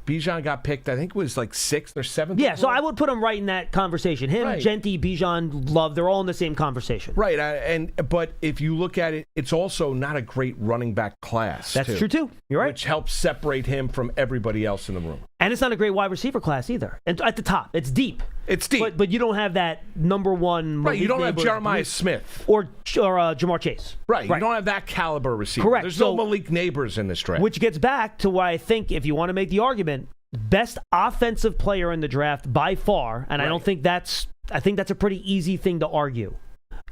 Bijan got picked, I think it was like 6th or 7th. Yeah, so I would put him right in that conversation. Him, right. Genti, Bijan, Love, they're all in the same conversation. Right, but if you look at it, it's also not a great running back class. That's true, too. You're right. Which helps separate him from everybody else in the room. And it's not a great wide receiver class either. And at the top, it's deep. It's deep. But you don't have that number one. Right, you don't have Jeremiah Smith. Or Jamar Chase. Right, you don't have that caliber receiver. Correct. There's no Malik Neighbors in this draft. Which gets back to why I think, if you want to make the argument, best offensive player in the draft by far, and I think that's a pretty easy thing to argue.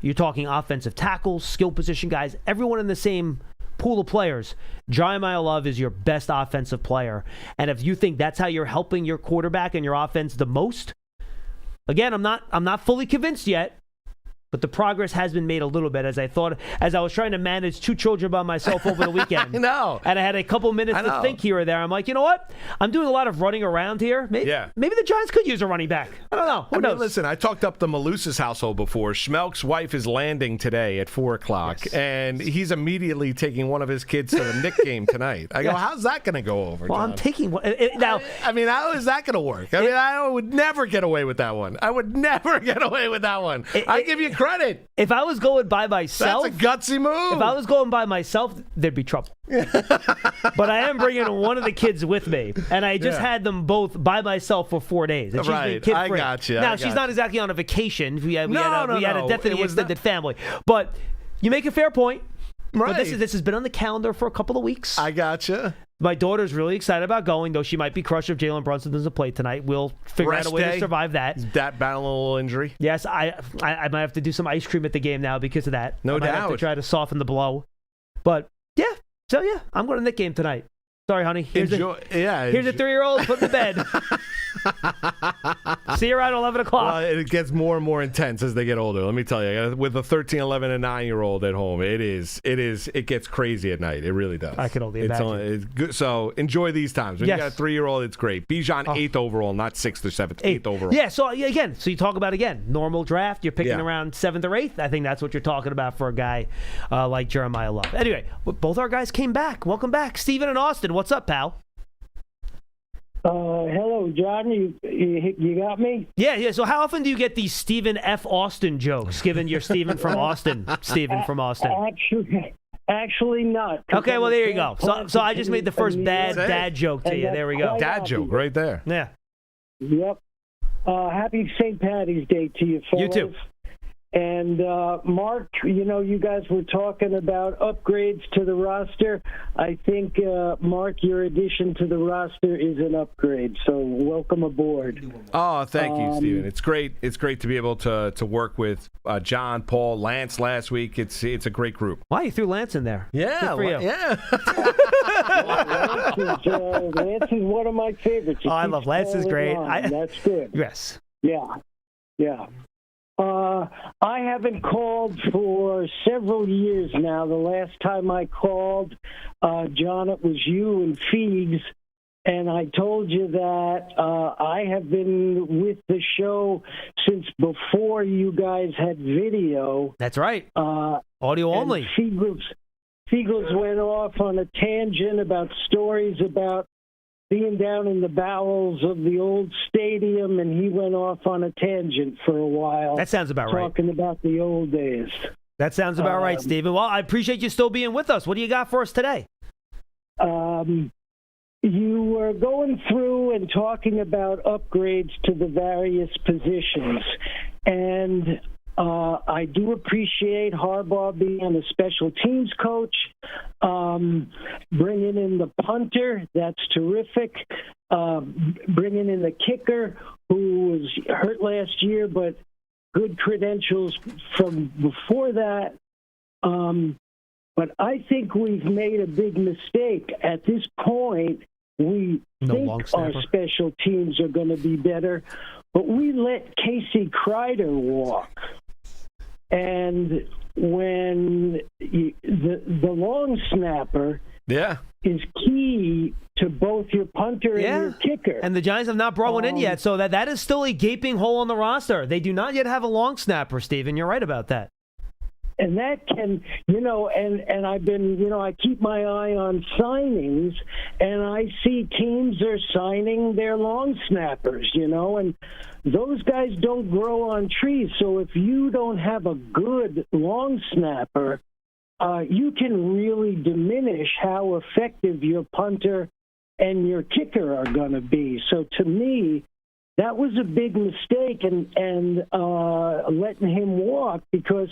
You're talking offensive tackles, skill position guys, everyone in the same pool of players. Jeremiah Love is your best offensive player. And if you think that's how you're helping your quarterback and your offense the most, again, I'm not fully convinced yet. But the progress has been made a little bit, as I was trying to manage 2 children by myself over the weekend. I know. And I had a couple minutes to think here or there. I'm like, you know what? I'm doing a lot of running around here. Maybe the Giants could use a running back. I don't know. Who knows? Listen, I talked up the Malusis household before. Schmeelk's wife is landing today at 4 o'clock, and he's immediately taking one of his kids to the Knick game tonight. I go, how's that going to go over, Well, John? I'm taking one. Now, I mean, how is that going to work? I mean, I would never get away with that one. I give you credit. If I was going by myself, that's a gutsy move. If I was going by myself, there'd be trouble. But I am bringing one of the kids with me, and I just had them both by myself for 4 days. And she's been kid-free. I got you. Now she's not exactly on a vacation. We had a death in the extended family, but You make a fair point. Right. But this has been on the calendar for a couple of weeks. I gotcha. My daughter's really excited about going, though she might be crushed if Jalen Brunson doesn't play tonight. We'll figure out a way to survive that. That battling a little injury. Yes, I might have to do some ice cream at the game now because of that. No I might doubt. have to try to soften the blow. But, yeah. So, yeah, I'm going to Knick game tonight. Sorry, honey. Here's a 3-year-old put in the bed. See you around 11 o'clock. Well, it gets more and more intense as they get older. Let me tell you, with a 13, 11, and 9-year-old at home, it gets crazy at night. It really does. I can only imagine. It's good. So enjoy these times. When you got a 3-year-old, it's great. Bijan 8th overall, not 6th or 7th. 8th overall. Yeah. So again, you talk about normal draft. You're picking around 7th or 8th. I think that's what you're talking about for a guy like Jeremiah Love. Anyway, both our guys came back. Welcome back, Steven and Austin. What's up, pal? Hello, John. You got me? Yeah. So how often do you get these Stephen F. Austin jokes, given you're Stephen from Austin? Stephen from Austin. Actually not. Okay, well, there you go. So I just made the first bad dad joke to you. There we go. Dad joke right there. Yeah. Yep. Happy St. Patty's Day to you, fellas. You too. And, Mark, you guys were talking about upgrades to the roster. I think, Mark, your addition to the roster is an upgrade. So welcome aboard. Oh, thank you, Steven. It's great. It's great to be able to work with John, Paul, Lance last week. It's a great group. Why you threw Lance in there? Yeah. Good for you. Yeah. Lance is one of my favorites. I love Lance. Is great. That's good. Yes. Yeah. I haven't called for several years now. The last time I called, John, it was you and Feegs, and I told you that I have been with the show since before you guys had video. That's right. Audio only. Feagles went off on a tangent about stories about being down in the bowels of the old stadium, and he went off on a tangent for a while. That sounds about right. Talking about the old days. That sounds about right, Stephen. Well, I appreciate you still being with us. What do you got for us today? You were going through and talking about upgrades to the various positions, and I do appreciate Harbaugh being a special teams coach, bringing in the punter. That's terrific. Bringing in the kicker, who was hurt last year, but good credentials from before that. But I think we've made a big mistake. At this point, we think our special teams are going to be better, but we let Casey Kreider walk. And when the long snapper is key to both your punter and your kicker. And the Giants have not brought one in yet, so that is still a gaping hole on the roster. They do not yet have a long snapper, Steven. You're right about that. And that can, and I've been, I keep my eye on signings, and I see teams are signing their long snappers, and those guys don't grow on trees. So if you don't have a good long snapper, you can really diminish how effective your punter and your kicker are going to be. So to me, that was a big mistake, and letting him walk, because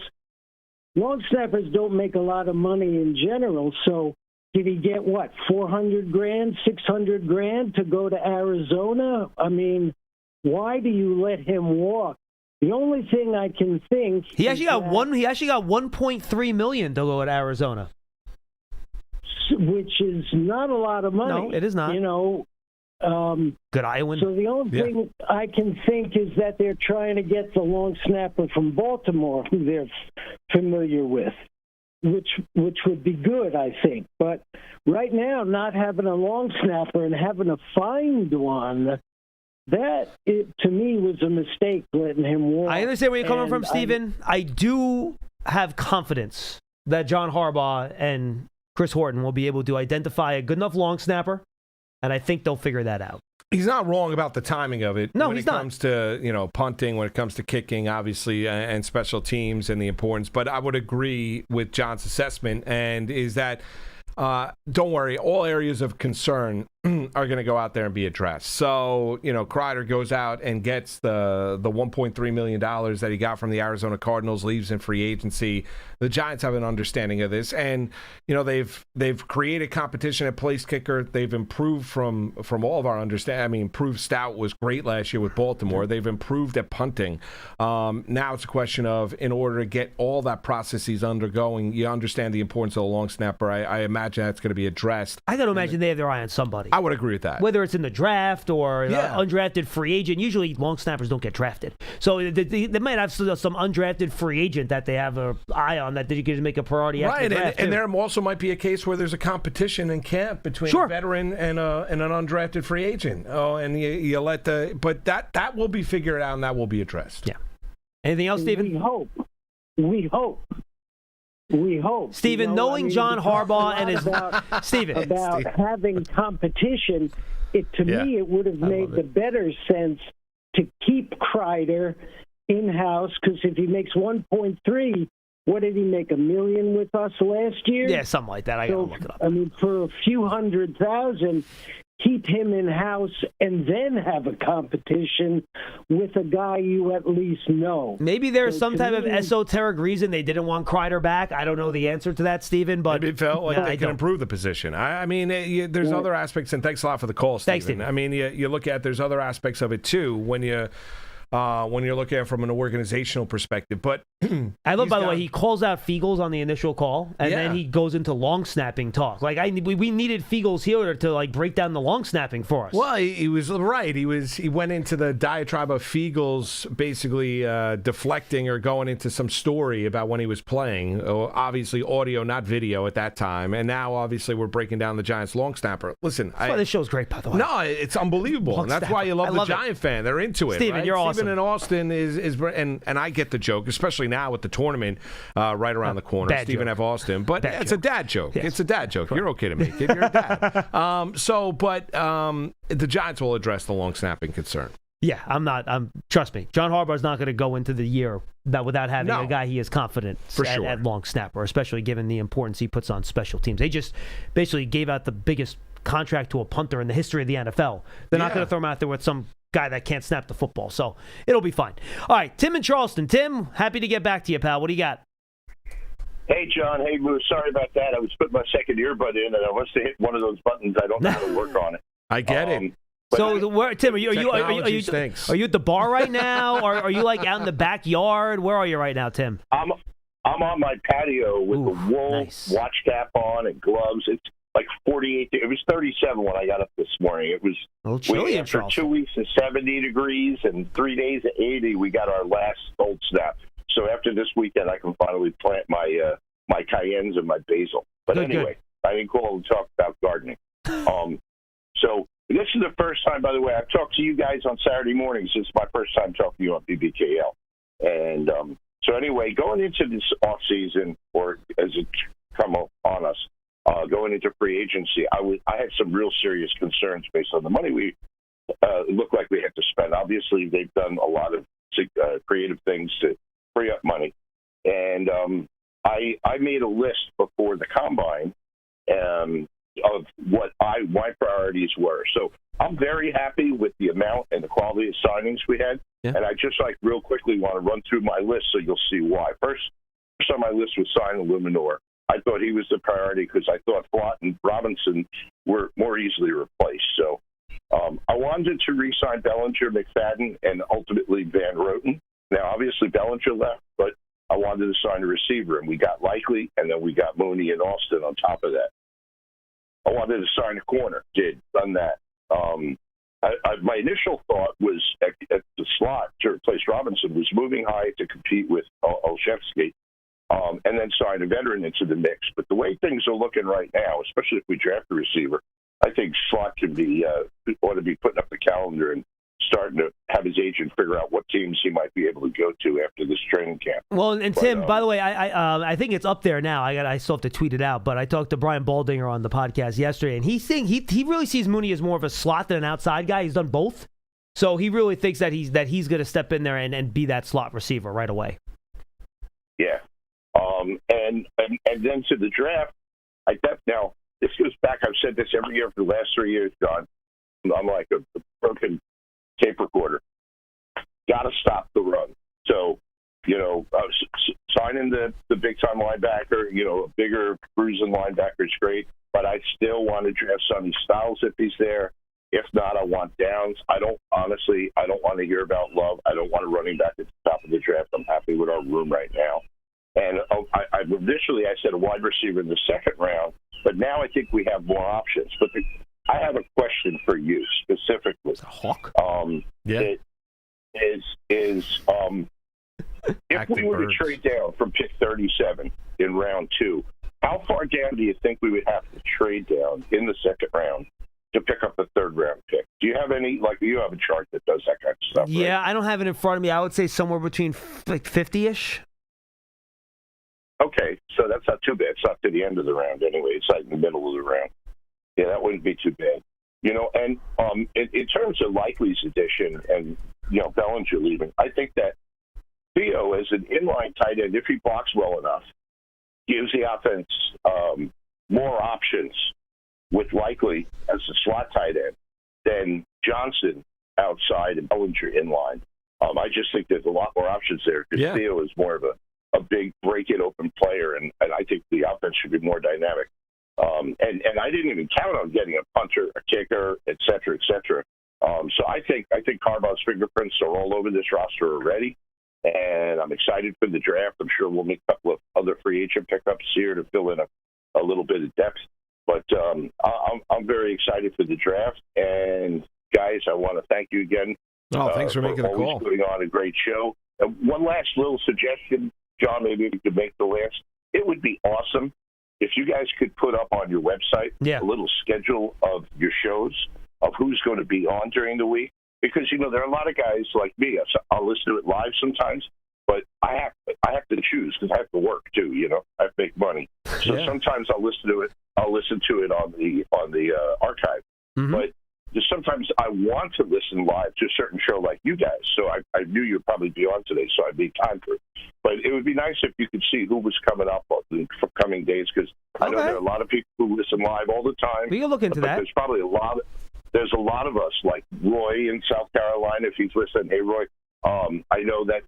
long snappers don't make a lot of money in general. So did he get what, $400,000, $600,000 to go to Arizona? I mean, why do you let him walk? The only thing I can think he actually got $1.3 million to go at Arizona, which is not a lot of money. No, it is not. Good Iowan. So the only thing I can think is that they're trying to get the long snapper from Baltimore, who they're familiar with, which would be good, I think. But right now, not having a long snapper and having to find one, to me, was a mistake, letting him walk. I understand where you're coming from, Steven. I do have confidence that John Harbaugh and Chris Horton will be able to identify a good enough long snapper, and I think they'll figure that out. He's not wrong about the timing of it. No, when he's it comes to punting, when it comes to kicking, obviously, and special teams and the importance. But I would agree with John's assessment, and is that don't worry, all areas of concern are going to go out there and be addressed. So, Kreider goes out and gets the $1.3 million that he got from the Arizona Cardinals, leaves in free agency. The Giants have an understanding of this, and they've created competition at place kicker. They've improved from all of our understanding. I mean, improved Stout was great last year with Baltimore. They've improved at punting. Now it's a question of, in order to get all that processes undergoing, you understand the importance of the long snapper. I imagine that's going to be addressed. I got to imagine they have their eye on somebody. I would agree with that. Whether it's in the draft or undrafted free agent, usually long snappers don't get drafted. So they might have some undrafted free agent that they have an eye on that they can make a priority after the draft. And there also might be a case where there's a competition in camp between a veteran and an undrafted free agent. Oh, and you let but that will be figured out and that will be addressed. Yeah. Anything else, Stephen? We hope. Stephen, knowing John Harbaugh and his about having competition, to me it would have made the better sense to keep Kreider in-house, because if he makes 1.3, what did he make, $1 million with us last year? Yeah, something like that. I gotta look it up. I mean, for a few $100,000, keep him in-house and then have a competition with a guy you at least know. Maybe there's some type of esoteric reason they didn't want Kreider back. I don't know the answer to that, Stephen, but maybe it felt like they can improve the position. I mean, there's other aspects, and thanks a lot for the call, Stephen. Thanks, Stephen. I mean, you look at, there's other aspects of it, too, when you're looking at it from an organizational perspective. But I love, by the way, he calls out Fiegels on the initial call, and then he goes into long snapping talk. Like we needed Fiegels here to break down the long snapping for us. Well, he was right. He went into the diatribe of Fiegels basically deflecting or going into some story about when he was playing. Obviously, audio, not video at that time. And now, obviously, we're breaking down the Giants' long snapper. Listen, that's why this show's great, by the way. No, it's unbelievable. And that's why you love the Giant fan. They're into it. Stephen, right? you're awesome. Stephen in Austin is and I get the joke, especially now with the tournament right around the corner. Stephen F. Austin. But it's a dad joke. Yes. It's a dad joke. You're okay to make it. You're a dad. The Giants will address the long snapping concern. Yeah, trust me, John Harbaugh's not going to go into the year without having a guy he is confident at long snapper, especially given the importance he puts on special teams. They just basically gave out the biggest contract to a punter in the history of the NFL. They're not going to throw him out there with some guy that can't snap the football. So it'll be fine. All right, Tim in Charleston. Tim, happy to get back to you, pal. What do you got? Hey, John. Hey, Moose. Sorry about that. I was putting my second earbud in, and I must have hit one of those buttons. I don't know how to work on it. I get it. So, Tim, are you at the bar right now, or are you like out in the backyard? Where are you right now, Tim? I'm on my patio with a wool watch cap on and gloves. It's like 48. It was 37 when I got up this morning. It was a little chilly in for 2 weeks of 70 degrees and 3 days of 80. We got our last cold snap. So after this weekend, I can finally plant my my cayennes and my basil. But anyway, I didn't call to talk about gardening. So this is the first time, by the way, I've talked to you guys on Saturday mornings. It's my first time talking to you on BBKL. And so anyway, going into this off season, or as it come on us, going into free agency, I had some real serious concerns based on the money we look like we had to spend. Obviously, they've done a lot of creative things to free up money. And I made a list before the combine of what my priorities were. So I'm very happy with the amount and the quality of signings we had. Yeah. And I just real quickly want to run through my list so you'll see why. First on my list was signing Luminor. I thought he was the priority because I thought Flott and Robinson were more easily replaced. So I wanted to re-sign Bellinger, McFadden, and ultimately Van Roten. Now, obviously, Bellinger left, but I wanted to sign a receiver, and we got Likely, and then we got Mooney and Austin on top of that. I wanted to sign a corner, done that. My initial thought was at the slot to replace Robinson was moving high to compete with Olszewski, and then sign a veteran into the mix. But the way things are looking right now, especially if we draft a receiver, I think Slot ought to be putting up the calendar and starting to have his agent figure out what teams he might be able to go to after this training camp. Well, and Tim, by the way, I think it's up there now. I still have to tweet it out, but I talked to Brian Baldinger on the podcast yesterday, and he's saying he really sees Mooney as more of a slot than an outside guy. He's done both, so he really thinks that he's going to step in there and be that slot receiver right away. Yeah, and then to the draft, now this goes back. I've said this every year for the last 3 years, John. I'm like a broken tape recorder. Got to stop the run. So, signing the big-time linebacker, a bigger bruising linebacker is great, but I still want to draft Sonny Styles if he's there. If not, I want Downs. I don't want to hear about Love. I don't want a running back at the top of the draft. I'm happy with our room right now. And initially I said a wide receiver in the second round, but now I think we have more options. But I have a question for you specifically. Hawk? Yeah. If we were to trade down from pick 37 in round 2, how far down do you think we would have to trade down in the second round to pick up the third round pick? Do you have any, you have a chart that does that kind of stuff? Yeah, right? I don't have it in front of me. I would say somewhere between 50-ish. Okay, so that's not too bad. It's not to the end of the round anyway. It's like in the middle of the round. Yeah, that wouldn't be too bad. And in terms of Likely's addition and, Bellinger leaving, I think that Theo, as an inline tight end, if he blocks well enough, gives the offense more options with Likely as a slot tight end than Johnson outside and Bellinger inline. I just think there's a lot more options there because Theo is more of a big break-it-open player, and I think the offense should be more dynamic. And I didn't even count on getting a punter, a kicker, et cetera, et cetera. So I think Harbaugh's fingerprints are all over this roster already, and I'm excited for the draft. I'm sure we'll make a couple of other free agent pickups here to fill in a little bit of depth. But I'm very excited for the draft. And, guys, I want to thank you again. Oh, thanks for making the call. Always putting on a great show. One last little suggestion, John, maybe we could make the list. It would be awesome if you guys could put up on your website a little schedule of your shows, of who's going to be on during the week. Because, there are a lot of guys like me. I'll listen to it live sometimes, but I have to choose because I have to work too, I have to make money. So sometimes I'll listen to it on the archive. Mm-hmm. But sometimes I want to listen live to a certain show like you guys. So I knew you'd probably be on today, so I'd be time for it. But it would be nice if you could see who was coming up in the coming days, because I know there are a lot of people who listen live all the time. We can look into that. There's probably there's a lot of us, like Roy in South Carolina, if he's listening. Hey, Roy, I know that,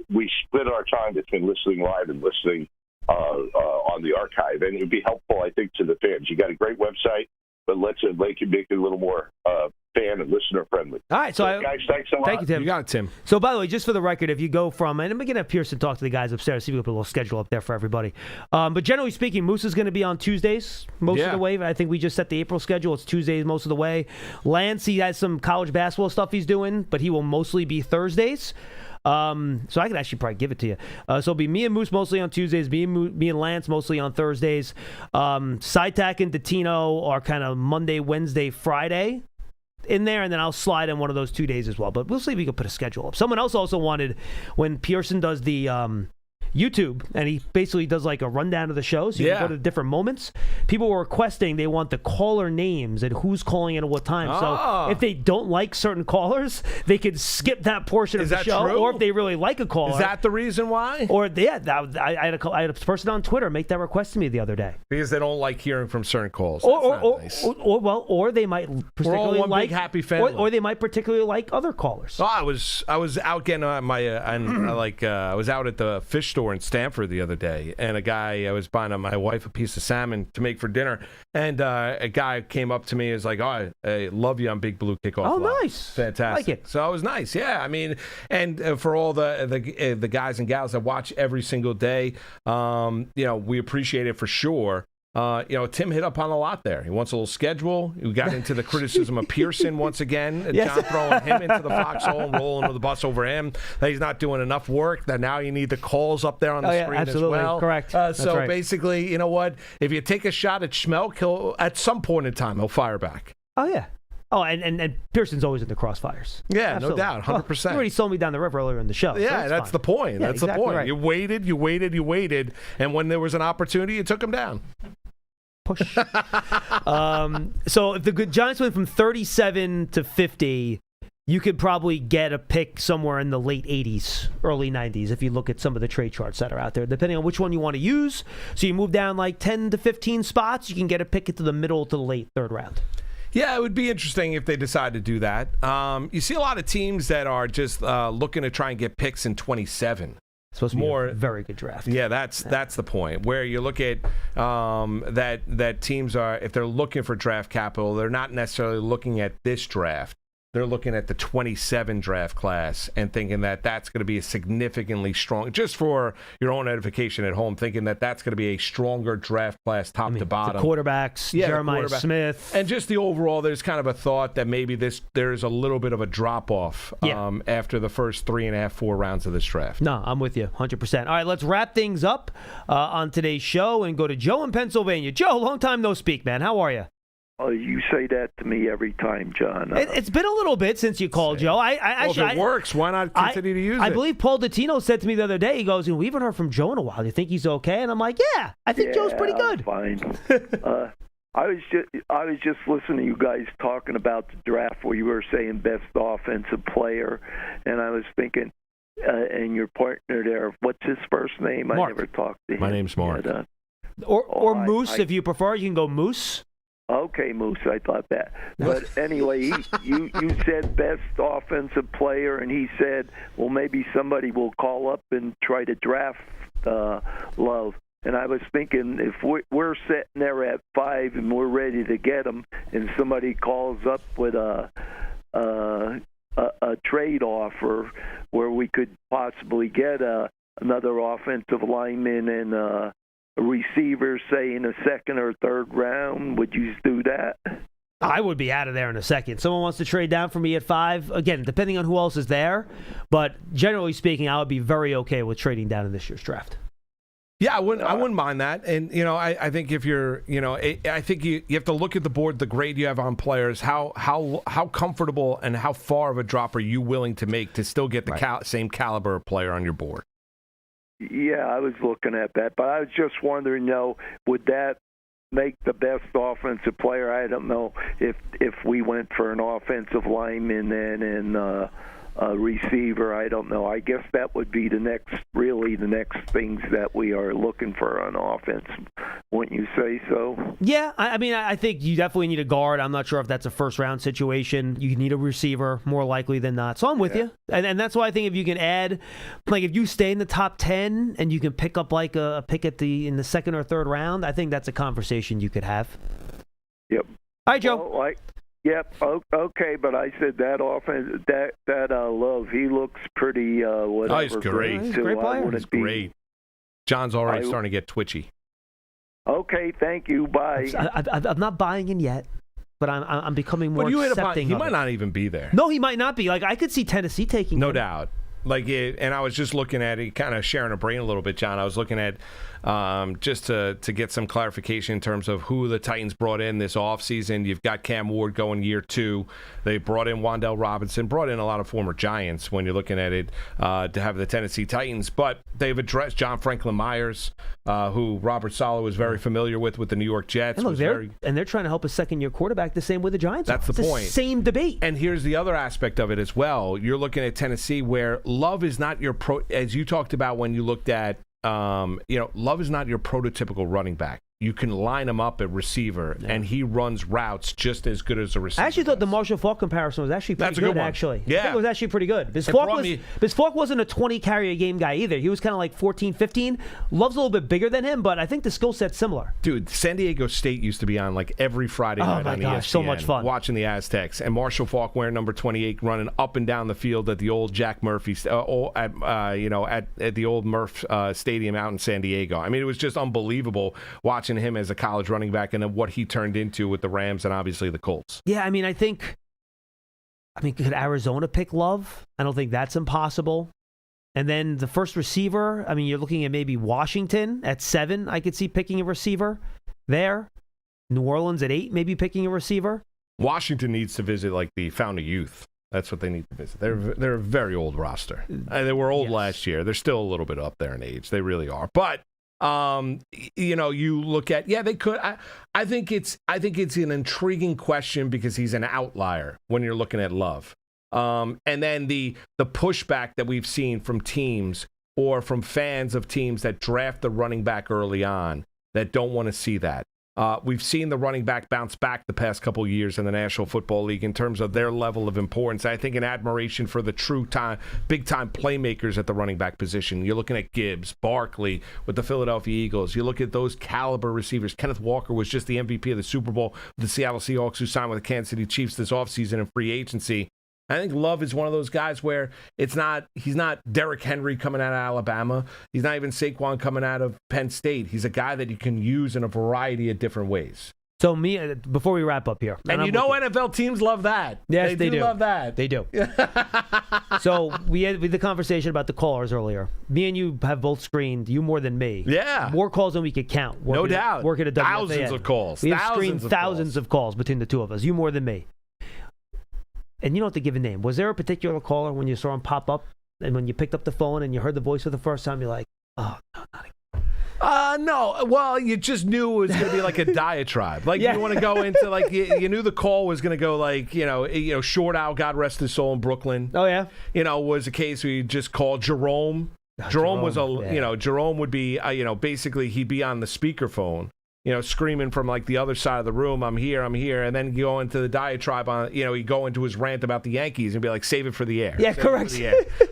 we split our time between listening live and listening on the archive, and it would be helpful, I think, to the fans. You got a great website, but let's make it a little more fan and listener friendly. All right, guys, thanks a lot. Thank you, Tim. You got it, Tim. So, by the way, just for the record, if you go from, and I'm going to have Pearson talk to the guys upstairs, see if we can put a little schedule up there for everybody. But generally speaking, Moose is going to be on Tuesdays most of the way. I think we just set the April schedule. It's Tuesdays most of the way. Lance, he has some college basketball stuff he's doing, but he will mostly be Thursdays. So I could actually probably give it to you. So it'll be me and Moose mostly on Tuesdays, me and Lance mostly on Thursdays. Sitak and Datino are kind of Monday, Wednesday, Friday in there, and then I'll slide in one of those 2 days as well. But we'll see if we can put a schedule up. Someone else also wanted, when Pearson does the YouTube, and he basically does like a rundown of the show, so you can go to different moments. People were requesting they want the caller names and who's calling in at what time. So if they don't like certain callers, they could skip that portion of the show. True? Or if they really like a caller, is that the reason why? Or I had a person on Twitter make that request to me the other day because they don't like hearing from certain calls. Or they might particularly like big happy family. Or they might particularly like other callers. Oh, I was out getting I was out at the fish store in Stamford the other day, and I was buying my wife a piece of salmon to make for dinner, and a guy came up to me and was like, "Oh, I love you on Big Blue Kickoff." Oh, Live. nice, fantastic. Like it. So it was nice, yeah. I mean, and for all the guys and gals that watch every single day, we appreciate it for sure. Tim hit up on a lot there. He wants a little schedule. We got into the criticism of Pearson once again. And John throwing him into the foxhole and rolling with the bus over him. That he's not doing enough work. That now you need the calls up there on the screen absolutely. as well. Correct. So right. basically, you know what? If you take a shot at Schmeelk, at some point in time, he'll fire back. Oh, yeah. Oh, and Pearson's always in the crossfires. Yeah, absolutely. No doubt, 100%. He already sold me down the river earlier in the show. Yeah, so that's the point. Yeah, that's exactly the point. Right. You waited, and when there was an opportunity, you took him down. Push. So if the Giants went from 37 to 50, you could probably get a pick somewhere in the late 80s, early 90s if you look at some of the trade charts that are out there, depending on which one you want to use. So you move down like 10 to 15 spots, you can get a pick into the middle to the late third round. Yeah, it would be interesting if they decide to do that. You see a lot of teams that are just looking to try and get picks in 27. Supposed to be a very good draft. Yeah, that's the point. Where you look at that teams are, if they're looking for draft capital, they're not necessarily looking at this draft. They're looking at the 27 draft class and thinking that that's going to be a significantly strong, just for your own edification at home, thinking that that's going to be a stronger draft class top to bottom. The quarterbacks, Jeremiah Smith. And just the overall, there's kind of a thought that maybe there's a little bit of a drop-off after the first 3.5, 4 rounds of this draft. No, I'm with you, 100%. All right, let's wrap things up on today's show and go to Joe in Pennsylvania. Joe, long time no speak, man. How are you? Oh, you say that to me every time, John. It's been a little bit since you called, Joe. If it works, why not continue to use it? I believe Paul Dottino said to me the other day, he goes, we haven't heard from Joe in a while. Do you think he's okay? And I'm like, yeah, I think Joe's pretty good. Fine. I was just listening to you guys talking about the draft where you were saying best offensive player, and I was thinking, and your partner there, what's his first name? Mark. I never talked to him. My name's Mark. Or Moose, if you prefer. You can go Moose. Okay, Moose, I thought that. But anyway, you said best offensive player, and he said, well, maybe somebody will call up and try to draft Love. And I was thinking, if we're sitting there at 5 and we're ready to get him, and somebody calls up with a trade offer where we could possibly get another offensive lineman and a receiver, say, in the second or third round, would you do that? I would be out of there in a second. Someone wants to trade down for me at 5. Again, depending on who else is there. But generally speaking, I would be very okay with trading down in this year's draft. Yeah, I wouldn't mind that. And, I think if you're, I think you have to look at the board, the grade you have on players, how comfortable and how far of a drop are you willing to make to still get the same caliber of player on your board? Yeah, I was looking at that, but I was just wondering, would that make the best offensive player? I don't know if we went for an offensive lineman then and a receiver. I don't know. I guess that would be the next things that we are looking for on offense. Wouldn't you say so? Yeah, I think you definitely need a guard. I'm not sure if that's a first-round situation. You need a receiver, more likely than not. So I'm with you. And that's why I think if you can add, like if you stay in the top 10 and you can pick up like a pick in the second or third round, I think that's a conversation you could have. Yep. All right, Joe. Yep. Okay, but I said that offense, that Love, he looks pretty whatever. Oh, he's great. He's a great player. He's great. John's already starting to get twitchy. Okay, thank you. Bye. I'm not buying in yet, but I'm becoming more accepting. He might not even be there. No, he might not be. Like I could see Tennessee taking him. No doubt. And I was just looking at it, kind of sharing a brain a little bit, John. I was looking at just to get some clarification in terms of who the Titans brought in this offseason. You've got Cam Ward going year 2. They brought in Wan'Dale Robinson, brought in a lot of former Giants when you're looking at it to have the Tennessee Titans. But they've addressed John Franklin Myers, who Robert Saleh was very familiar with the New York Jets. And look, they're trying to help a second-year quarterback the same way the Giants are. That's the point. Same debate. And here's the other aspect of it as well. You're looking at Tennessee where Love is not your as you talked about when you looked at Love is not your prototypical running back. You can line him up at receiver, and he runs routes just as good as a receiver. I actually thought the Marshall Faulk comparison was actually pretty good, actually. Yeah. I think it was actually pretty good. Because Faulk wasn't a 20-carry-a-game guy either. He was kind of like 14, 15. Love's a little bit bigger than him, but I think the skill set's similar. Dude, San Diego State used to be on like every Friday night on ESPN. So much fun. Watching the Aztecs. And Marshall Faulk wearing number 28, running up and down the field at the old Jack Murphy, at the old Murph Stadium out in San Diego. I mean, it was just unbelievable watching him as a college running back and then what he turned into with the Rams and obviously the Colts. Yeah, I think could Arizona pick Love? I don't think that's impossible. And then the first receiver, you're looking at maybe Washington at 7. I could see picking a receiver there. New Orleans at 8, maybe picking a receiver. Washington needs to visit like the Fountain of Youth. That's what they need to visit. They're a very old roster. They were old last year. They're still a little bit up there in age. They really are. But you look at, they could. I think it's an intriguing question because he's an outlier when you're looking at Love. And then the pushback that we've seen from teams or from fans of teams that draft the running back early on that don't want to see that. We've seen the running back bounce back the past couple of years in the National Football League in terms of their level of importance. I think an admiration for the big-time playmakers at the running back position. You're looking at Gibbs, Barkley with the Philadelphia Eagles. You look at those caliber receivers. Kenneth Walker was just the MVP of the Super Bowl with the Seattle Seahawks, who signed with the Kansas City Chiefs this offseason in free agency. I think Love is one of those guys where he's not Derrick Henry coming out of Alabama. He's not even Saquon coming out of Penn State. He's a guy that you can use in a variety of different ways. So before we wrap up here. And you know NFL teams love that. Yes, they do love that. They do. So we had the conversation about the callers earlier. Me and you have both screened, you more than me. Yeah. More calls than we could count. No doubt. Working at WFAN. Thousands of calls. We have screened thousands of calls between the two of us. You more than me. And you don't have to give a name. Was there a particular caller when you saw him pop up and when you picked up the phone and you heard the voice for the first time, you're like, oh, no, not again? No. Well, you just knew it was going to be like a diatribe. Like, you want to go into, like, you knew the call was going to go, like, Short Al, God rest his soul, in Brooklyn. Oh, yeah? Was a case where you just called Jerome. Jerome was Jerome would be, basically he'd be on the speakerphone. Screaming from like the other side of the room, I'm here, and then you go into the diatribe on, you go into his rant about the Yankees and be like, save it for the air. Yeah, correct.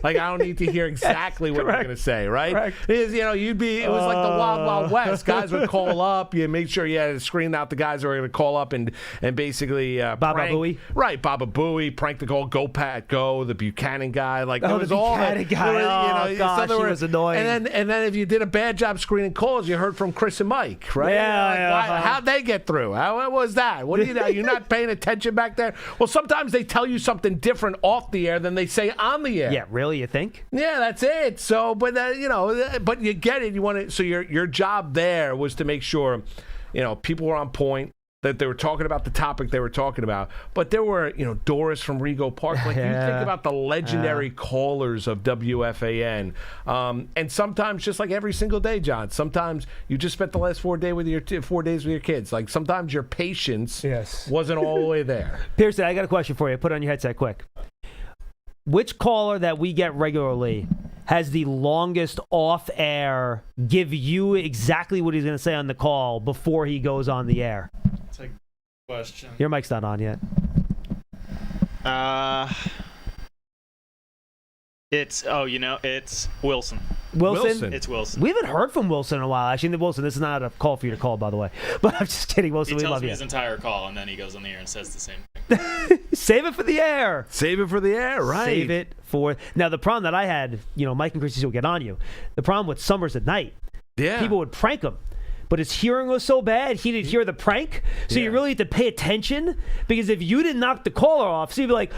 Like, I don't need to hear exactly what you're going to say, right? Correct. It was like the Wild Wild West. Guys would call up, you make sure you had to screen out the guys who were going to call up and basically Baba Booey. Right, Baba Booey, prank the call, Go Pat Go, the Buchanan guy. Like, there was the all Buchanan guy. Gosh, he was annoying. And then if you did a bad job screening calls, you heard from Chris and Mike, right? Yeah. How'd they get through? What was that? What do you know? You're not paying attention back there? Well, sometimes they tell you something different off the air than they say on the air. Yeah, really? You think? Yeah, that's it. So, but you get it. You want to. So your job there was to make sure, people were on point, that they were talking about the topic they were talking about. But there were, Doris from Rego Park. Like, you think about the legendary callers of WFAN. And sometimes, just like every single day, John, sometimes you just spent the last 4 days with your kids. Like, sometimes your patience wasn't all the way there. Pearson, I got a question for you. Put on your headset quick. Which caller that we get regularly has the longest off-air give you exactly what he's going to say on the call before he goes on the air? That's a good question. Your mic's not on yet. It's Wilson. Wilson? It's Wilson. We haven't heard from Wilson in a while. Actually, Wilson, this is not a call for you to call, by the way. But I'm just kidding, Wilson. He we tells love me you. his entire call, and then he goes on the air and says the same thing. Save it for the air. Save it for the air, right. Save it for... Now, the problem that I had, Mike and Christy will get on you. The problem with Summers at night, people would prank him. But his hearing was so bad, he didn't hear the prank. So you really had to pay attention. Because if you didn't knock the caller off, so you'd be like...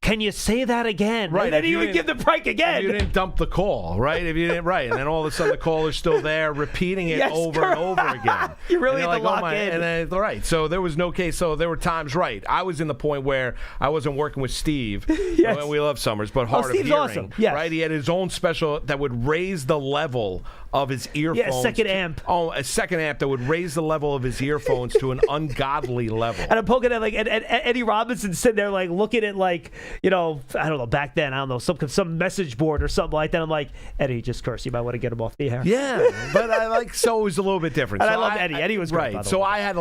Can you say that again? Right. And then he would give the prank again. If you didn't dump the call, right? If you didn't, right. And then all of a sudden the caller's still there repeating it over and over again. You really had to lock in. And then, right. So there was no case. So there were times, right. I was in the point where I wasn't working with Steve. Yes. We love Summers, but hard of Steve's hearing. Awesome. Yes. Right. He had his own special that would raise the level of his earphones. Yeah, second amp. Oh, a second amp that would raise the level of his earphones to an ungodly level. And I'm poking at and Eddie Robinson sitting there like looking at I don't know, back then, I don't know, some message board or something like that. I'm like, Eddie, just curse. You might want to get him off the air. Yeah, but so it was a little bit different. And so I loved Eddie. Eddie was great. Right. So I had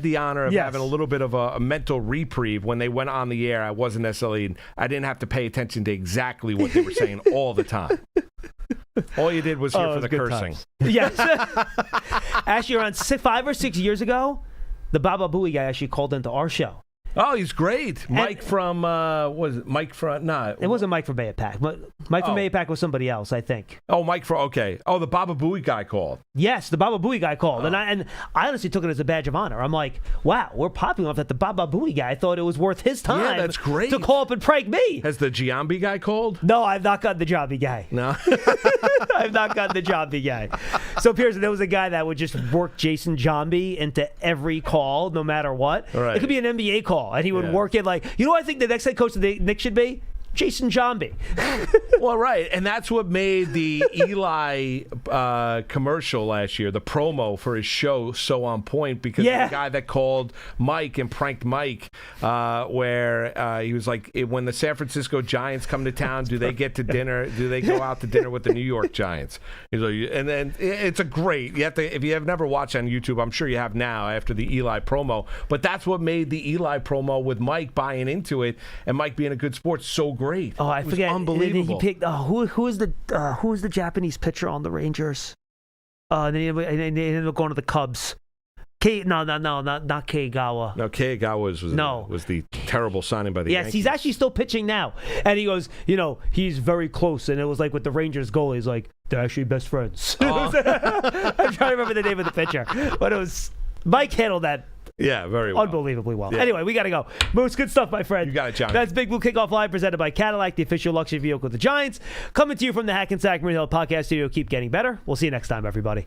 the honor of having a little bit of a mental reprieve when they went on the air. I didn't have to pay attention to exactly what they were saying all the time. All you did was hear for the cursing. Times. Yes. Actually, around 5 or 6 years ago, the Baba Booey guy actually called into our show. Oh, he's great. Mike from, was it Mike from, it wasn't Mike from Mayapack. Mike from Mayapack was somebody else, I think. Oh, Mike from, okay. Oh, the Baba Booey guy called. Yes, the Baba Booey guy called. And I honestly took it as a badge of honor. I'm like, wow, we're popular enough that the Baba Booey guy thought it was worth his time. Yeah, that's great. To call up and prank me. Has the Giambi guy called? No, I've not gotten the Giambi guy. No? I've not gotten the Giambi guy. So, Pearson, there was a guy that would just work Jason Giambi into every call, no matter what. Right. It could be an NBA call, and he would work it like, I think the next head coach of the Knicks should be? Jason Jambi. Well, right, and that's what made the Eli commercial last year, the promo for his show, so on point, because the guy that called Mike and pranked Mike, where he was like, when the San Francisco Giants come to town, do they get to dinner? Do they go out to dinner with the New York Giants? He's like, and then it's a great. You have to, if you have never watched on YouTube, I'm sure you have now after the Eli promo. But that's what made the Eli promo with Mike buying into it and Mike being a good sport so great. Oh, I forget. Unbelievable. He picked who is the Japanese pitcher on the Rangers? And then he ended up going to the Cubs. Not Keigawa. No, Keigawa was the terrible signing by the Yankees. He's actually still pitching now. And he goes, he's very close. And it was like with the Rangers goalie, he's like, they're actually best friends. I'm trying to remember the name of the pitcher. But it was, Mike handled that. Yeah, very well. Unbelievably well. Yeah. Anyway, we got to go. Moose, good stuff, my friend. You got it, John. That's Big Blue Kickoff Live, presented by Cadillac, the official luxury vehicle of the Giants. Coming to you from the Hackensack Marine Hill Podcast Studio. Keep getting better. We'll see you next time, everybody.